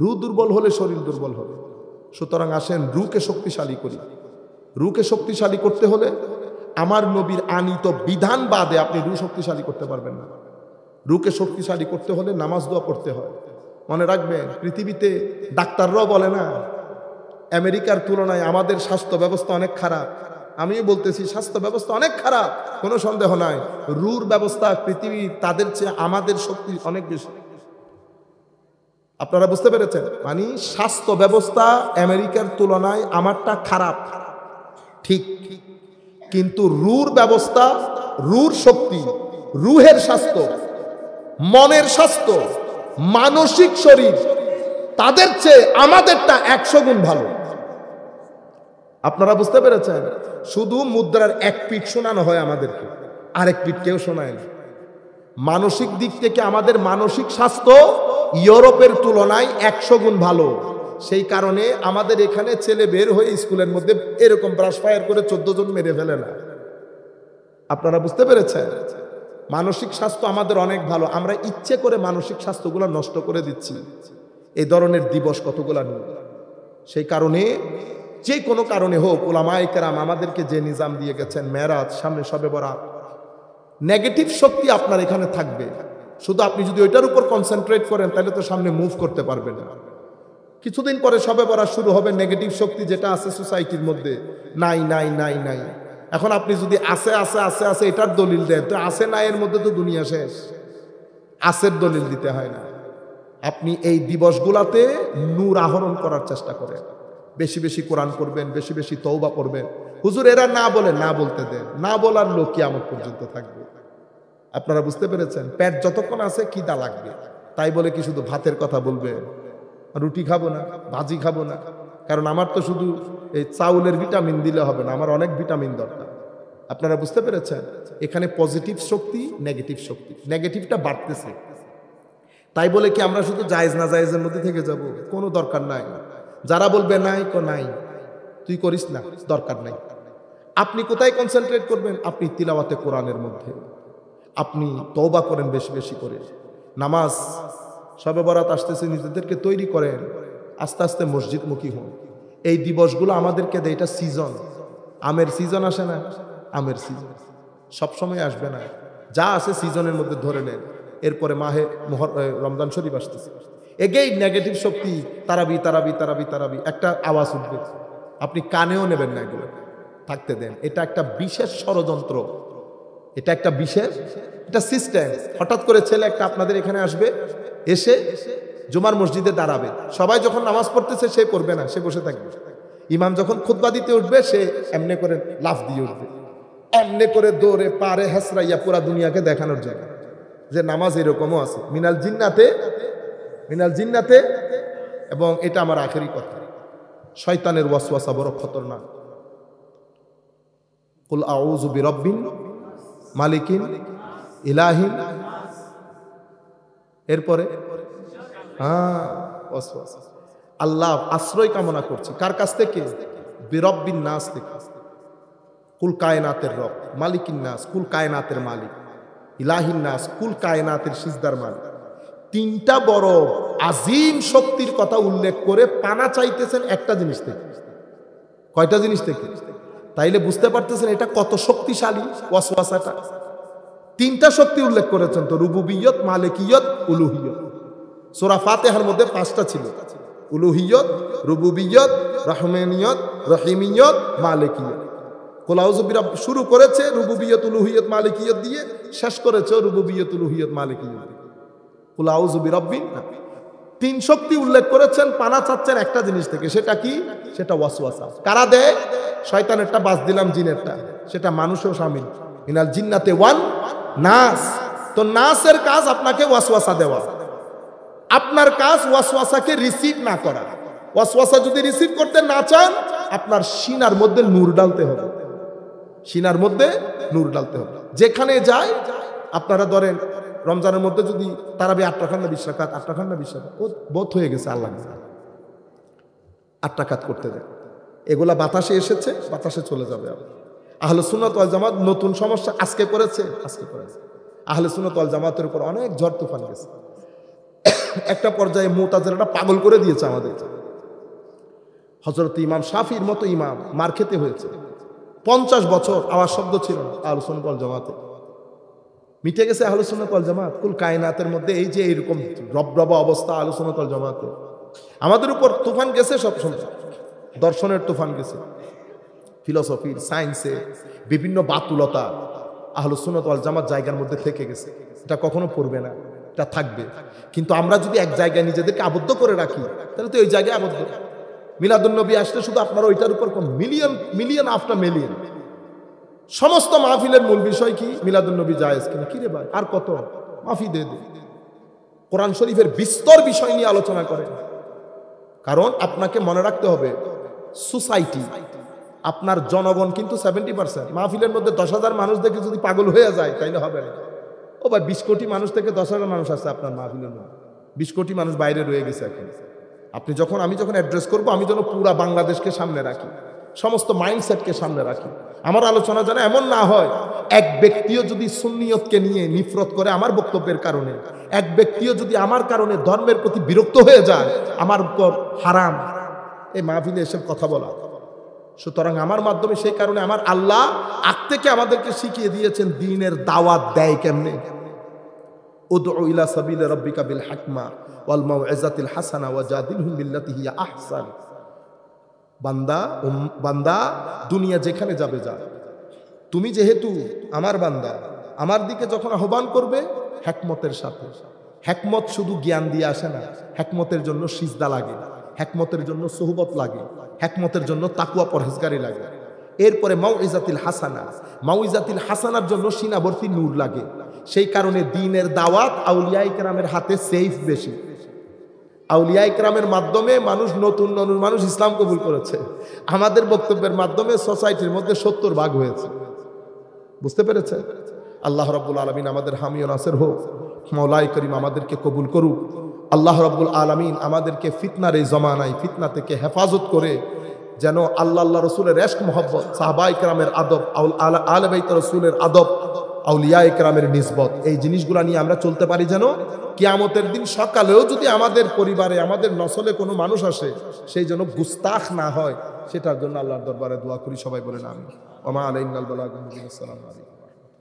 রু দুর্বল হলে শরীর দুর্বল হবে। সুতরাং আসেন রুকে শক্তিশালী করি। রুকে শক্তিশালী করতে হলে আমার নবীর আনিত বিধান বাদে আপনি রু শক্তিশালী করতে পারবেন না। রুকে শক্তিশালী করতে হলে নামাজ দোয়া করতে হয়। মনে রাখবেন, পৃথিবীতে ডাক্তাররাও বলে না আমেরিকার তুলনায় আমাদের স্বাস্থ্য ব্যবস্থা অনেক খারাপ। আমিও বলতেছি স্বাস্থ্য ব্যবস্থা অনেক খারাপ, কোনো সন্দেহ নাই। রুর ব্যবস্থা পৃথিবী তাদের চেয়ে আমাদের শক্তি অনেক বেশি। আপনারা বুঝতে পেরেছেন? মানে স্বাস্থ্য ব্যবস্থা আমেরিকার তুলনায় আমারটা খারাপ, ঠিক, কিন্তু রুর ব্যবস্থা, রুর শক্তি, রুহের স্বাস্থ্য, মনের স্বাস্থ্য, মানসিক শরীর, তাদের চেয়ে আমাদেরটা 100 গুণ ভালো। আপনারা বুঝতে পেরেছেন? শুধু মুদ্রার এক পিঠ শোনানো হয় আমাদেরকে, আরেক পিঠ কেউ শোনায় না। মানসিক দিক থেকে আমাদের মানসিক স্বাস্থ্য ইউরোপের তুলনায় 100 গুণ ভালো। সেই কারণে আমাদের এখানে ছেলে বের হয়ে স্কুলের মধ্যে এরকম ব্রাশ ফায়ার করে 14 জন মেরে ফেলে না। আপনারা বুঝতে পেরেছেন? মানসিক স্বাস্থ্য আমাদের অনেক ভালো, আমরা ইচ্ছে করে মানসিক স্বাস্থ্যগুলো নষ্ট করে দিচ্ছি। এই ধরনের দিবস কতগুলা নেই। সেই কারণে যে কোনো কারণে হোক, উলামায়ে কেরাম আমাদেরকে যে নিজাম দিয়ে গেছেন, মেরাজ, সামনে শবে বরাত, নেগেটিভ শক্তি আপনার এখানে থাকবে। শুধু আপনি যদি ওইটার উপর কনসেন্ট্রেট করেন, তাহলে তো সামনে মুভ করতে পারবেন না। কিছুদিন পরে শবে বরাত শুরু হবে, নেগেটিভ শক্তি যেটা আছে সোসাইটির মধ্যে নাই নাই নাই নাই। এখন আপনি যদি আছে আছে আছে আছে এটার দলিল দেন, তো আছে না এর মধ্যে তো দুনিয়া শেষ। আসের দলিল দিতে হয় না। আপনি এই দিবসগুলাতে নূর আহরণ করার চেষ্টা করেন, বেশি বেশি কোরআন পড়বেন, বেশি বেশি তওবা করবেন। হুজুর এরা না বলে, না বলতে দেন, না বলার লোক কিয়ামত পর্যন্ত থাকবে। আপনারা বুঝতে পেরেছেন? পেট যতক্ষণ আছে খিদা লাগবে, তাই বলে কি শুধু ভাতের কথা বলবে? রুটি খাবো না, ভাজি খাবো না? কারণ আমার তো শুধু এই চাউলের ভিটামিন দিলে হবে না, আমার অনেক ভিটামিন দরকার। আপনারা বুঝতে পেরেছেন? এখানে পজিটিভ শক্তি, নেগেটিভ শক্তি, নেগেটিভটা বাড়তেছে। তাই বলে কি আমরা শুধু জায়েজ না জায়েজের মধ্যে থেকে যাব? কোনো দরকার নাই। যারা বলবে নাই, নাই তুই করিস না, দরকার নাই। আপনি কোথায় কনসেন্ট্রেট করবেন? আপনি তিলাওয়াতে কোরআনের মধ্যে, আপনি তওবা করেন বেশি বেশি করে। নামাজ, শবে বরাত আসতেছে, নিজেদেরকে তৈরি করেন, আস্তে আস্তে মসজিদমুখী হন। এই দিবসগুলো আমাদেরকে দেয়, এটা সিজন। আমের সিজন আসে না? আমের সিজন সবসময় আসবে না, যা আছে সিজনের মধ্যে ধরে নেন। এরপরে মাহে রমজান শরীফ আসতেছে, এগেই নেগেটিভ শক্তি, তারাবি তারাবি তারাবি তারাবি, একটা আওয়াজ উঠবে, আপনি কানেও নেবেন না, এগুলো থাকতে দেন। এটা একটা বিশেষ ষড়যন্ত্র, এটা একটা বিশেষ, এটা সিস্টেম। হঠাৎ করে ছেলে একটা আপনাদের এখানে আসবে, এসে জুমার মসজিদে দাঁড়াবে, সবাই যখন নামাজ পড়তেছে সে পড়বে না, সে বসে থাকবে। ইমাম যখন খুতবা দিতে উঠবে সে এমনি করে লাফ দিয়ে উঠবে, এমনি করে দৌড়ে পারে হাসরাইয়া পুরা দুনিয়াকে দেখানোর জন্য যে নামাজ এরকমও আছে। মিনাল জিন্নাতে। এবং এটা আমার আখেরি কথা, শয়তানের ওয়াসওয়াসা বড় খতরনাক। কুল আউযু বিরাব্বিন মালিকিন ইলাহিন, এরপরে ওয়াসওয়াসা। আল্লাহ আশ্রয় কামনা করছি কার কাছ থেকে? বিরাব্বিন নাস থেকে। কুল কায়নাতের রব, মালিকিন নাস কুল কায়নাতের মালিক, ইলাহিন নাস কুল কায়নাতের সিজদার মালিক। তিনটা বড় আজিম শক্তির কথা উল্লেখ করে পানা চাইতেছেন একটা জিনিস থেকে। কয়টা জিনিস থেকে? তাইলে বুঝতে পারতেছেন এটা কত শক্তিশালী ওয়াসওয়াসাটা। তিনটা শক্তি উল্লেখ করেছেন তো, রুবুবিয়ত, মালিকিয়ত, উলুহিয়ত। সূরা ফাতিহার মধ্যে 5টা ছিল, উলুহিয়ত, রুবুবিয়ত, রহমানিয়ত, রহিমিয়ত, মালিকিয়ত। কুল আউযু বিরাব্বি শুরু করেছে রুবুবিয়ত, উলুহিয়ত, মালিকিয়ত দিয়ে, শেষ করেছে রুবুবিয়ত, উলুহিয়ত, মালিকিয়ত। কুল আউযু বিরাব্বিন নাস। তিন শক্তি উল্লেখ করেছেন, পানা চাচ্ছেন একটা জিনিস থেকে। সেটা কি? সেটা ওয়াসওয়াসা। কারা দেয়? শয়তানেরটা বাদ দিলাম, জিনেরটা, সেটা মানুষও শামিল। মিনাল জিন্নাতে ওয়ান নাস। তো নাসের কাজ আপনাকে ওয়াসওয়াসা দেওয়া, আপনার কাজ ওয়াসওয়াসাকে রিসিভ না করা। ওয়াসওয়াসা যদি রিসিভ করতে না চান, আপনার সিনার মধ্যে নূর ডালতে হবে, সিনার মধ্যে নূর ডালতে হবে। যেখানে যায়, আপনারা ধরেন রমজানের মধ্যে যদি তারাবি 8 রাকাত না 20 রাকাত, 8 রাকাত না 20 রাকাত, ও বহুত হয়ে গেছে, আল্লাহ 8 রাকাত করতে দেয়। এগুলা বাতাসে এসেছে, বাতাসে চলে যাবে। আহলে সুন্নাত ওয়াল জামাত নতুন সমস্যা আজকে করেছে। আহলে সুন্নাত ওয়াল জামাতের উপর অনেক ঝড় তুফান গেছে। একটা পর্যায়ে মুতাজিলাটা পাগল করে দিয়েছে আমাদের। হযরত ইমাম শাফির মতো ইমাম মার খেতে হয়েছে। 50 বছর আওয়াজ শব্দ ছিল না আহলে সুন্নাত ওয়াল জামাতে। মিটে গেছে আহলে সুন্নাত ওয়াল জামাত। কুল কায়নাতের মধ্যে এই যে এরকম রবরবা অবস্থা আহলে সুন্নাত ওয়াল জামাতে। আমাদের উপর তুফান গেছে, সব সময় দর্শনের তুফান গেছে, ফিলোসফির, সায়েন্সে, বিভিন্ন বাতুলতা। আহলে সুন্নাত ওয়াল জামাত জায়গার মধ্যে থেকে গেছে। এটা কখনো পড়বে না, এটা থাকবে। কিন্তু আমরা যদি এক জায়গায় নিজেদেরকে আবদ্ধ করে রাখি, তাহলে তো ওই জায়গায় আবদ্ধ। মিলাদুন নবী আসলে শুধু আপনারা ওইটার উপর মিলিয়ন আফটার মিলিয়ন। সমস্ত মাহফিলের মূল বিষয় কি? মিলাদুন নবী জায়েজ কিনা। কি রে ভাই, আর কত মাফি দে। কোরআন শরীফের বিস্তর বিষয় নিয়ে আলোচনা করেন। কারণ আপনাকে মনে রাখতে হবে, সোসাইটি, আপনার জনগণ কিন্তু 70%। মাহফিলের মধ্যে 10,000 মানুষ দেখে যদি পাগল হয়ে যায়, তাইলে হবে না। ও ভাই, 20 কোটি মানুষ থেকে 10,000 মানুষ আছে আপনার মাহফিলের মধ্যে। 20 কোটি মানুষ বাইরে রয়ে গেছে এখন। আমি যখন অ্যাড্রেস করবো, আমি যেন পুরা বাংলাদেশকে সামনে রাখি, সমস্ত মাইন্ডসেটকে সামনে রাখি। আমার আলোচনা যেন এমন না হয় এক ব্যক্তিও যদি সুন্নিয়তকে নিয়ে নিফরত করে আমার বক্তব্যের কারণে, এক ব্যক্তিও যদি আমার কারণে ধর্মের প্রতি বিরক্ত হয়ে যায়, আমার উপর হারাম এই মাহফিলে এসব কথা বলা। সুতরাং আমার মাধ্যমে, সেই কারণে আমার আল্লাহ আগ থেকে আমাদেরকে শিখিয়ে দিয়েছেন দ্বীনের দাওয়াত দেয় কেমনে। উদউ ইলা সাবিলি রাব্বিকা বিল হিকমা ওয়াল মাউইজাতিল হাসানা ওয়াজাদিলহুম বিল্লাতি হিয়া আহসান। বান্দা দুনিয়া যেখানে যাবে যা, তুমি যেহেতু আমার বান্দা, আমার দিকে যখন আহ্বান করবে হিকমতের সাথে। হিকমত শুধু জ্ঞান দিয়ে আসে না, হিকমতের জন্য সিজদা লাগে, হিকমতের জন্য সুহবত লাগে, হিকমতের জন্য তাকওয়া পরহেজগারি লাগে। এরপরে মাউইজাতিল হাসানা, মাউইজাতিল হাসানার জন্য সিনাবর্তী নূর লাগে। সেই কারণে দ্বীনের দাওয়াত আউলিয়া ইকরামের হাতে সেফ বেশি। আউলিয়া ইকরামের মাধ্যমে নতুন মানুষ ইসলাম কবুল করেছে। আমাদের বক্তব্যের মাধ্যমে সোসাইটির মধ্যে 70 ভাগ হয়েছে। বুঝতে পেরেছে? আল্লাহ রাব্বুল আলামিন আমাদের হামি ও নাসির হোক। মাওলাই করিম আমাদেরকে কবুল করুক। আল্লাহ রাব্বুল আলামিন আমাদেরকে ফিতনার এই জমানায় ফিতনা থেকে হেফাজত করে যেন আল্লাহ রসুলের ইশক মোহব্বত, সাহাবা ইকরামের আদব, আলে বাইত রসুলের আদব, আউলিয়া ইকরামের নিসবত, এই জিনিসগুলো নিয়ে আমরা চলতে পারি। যেন কিয়ামতের দিন সকালেও যদি আমাদের পরিবারে, আমাদের নসলে কোনো মানুষ আসে, সেই জন্য গুস্তাখ না হয়, সেটার জন্য আল্লাহর দরবারে দোয়া করি। সবাই বলেন আমিন। ওয়া মা আলাইনাল বালাগ। আসসালামু আলাইকুম।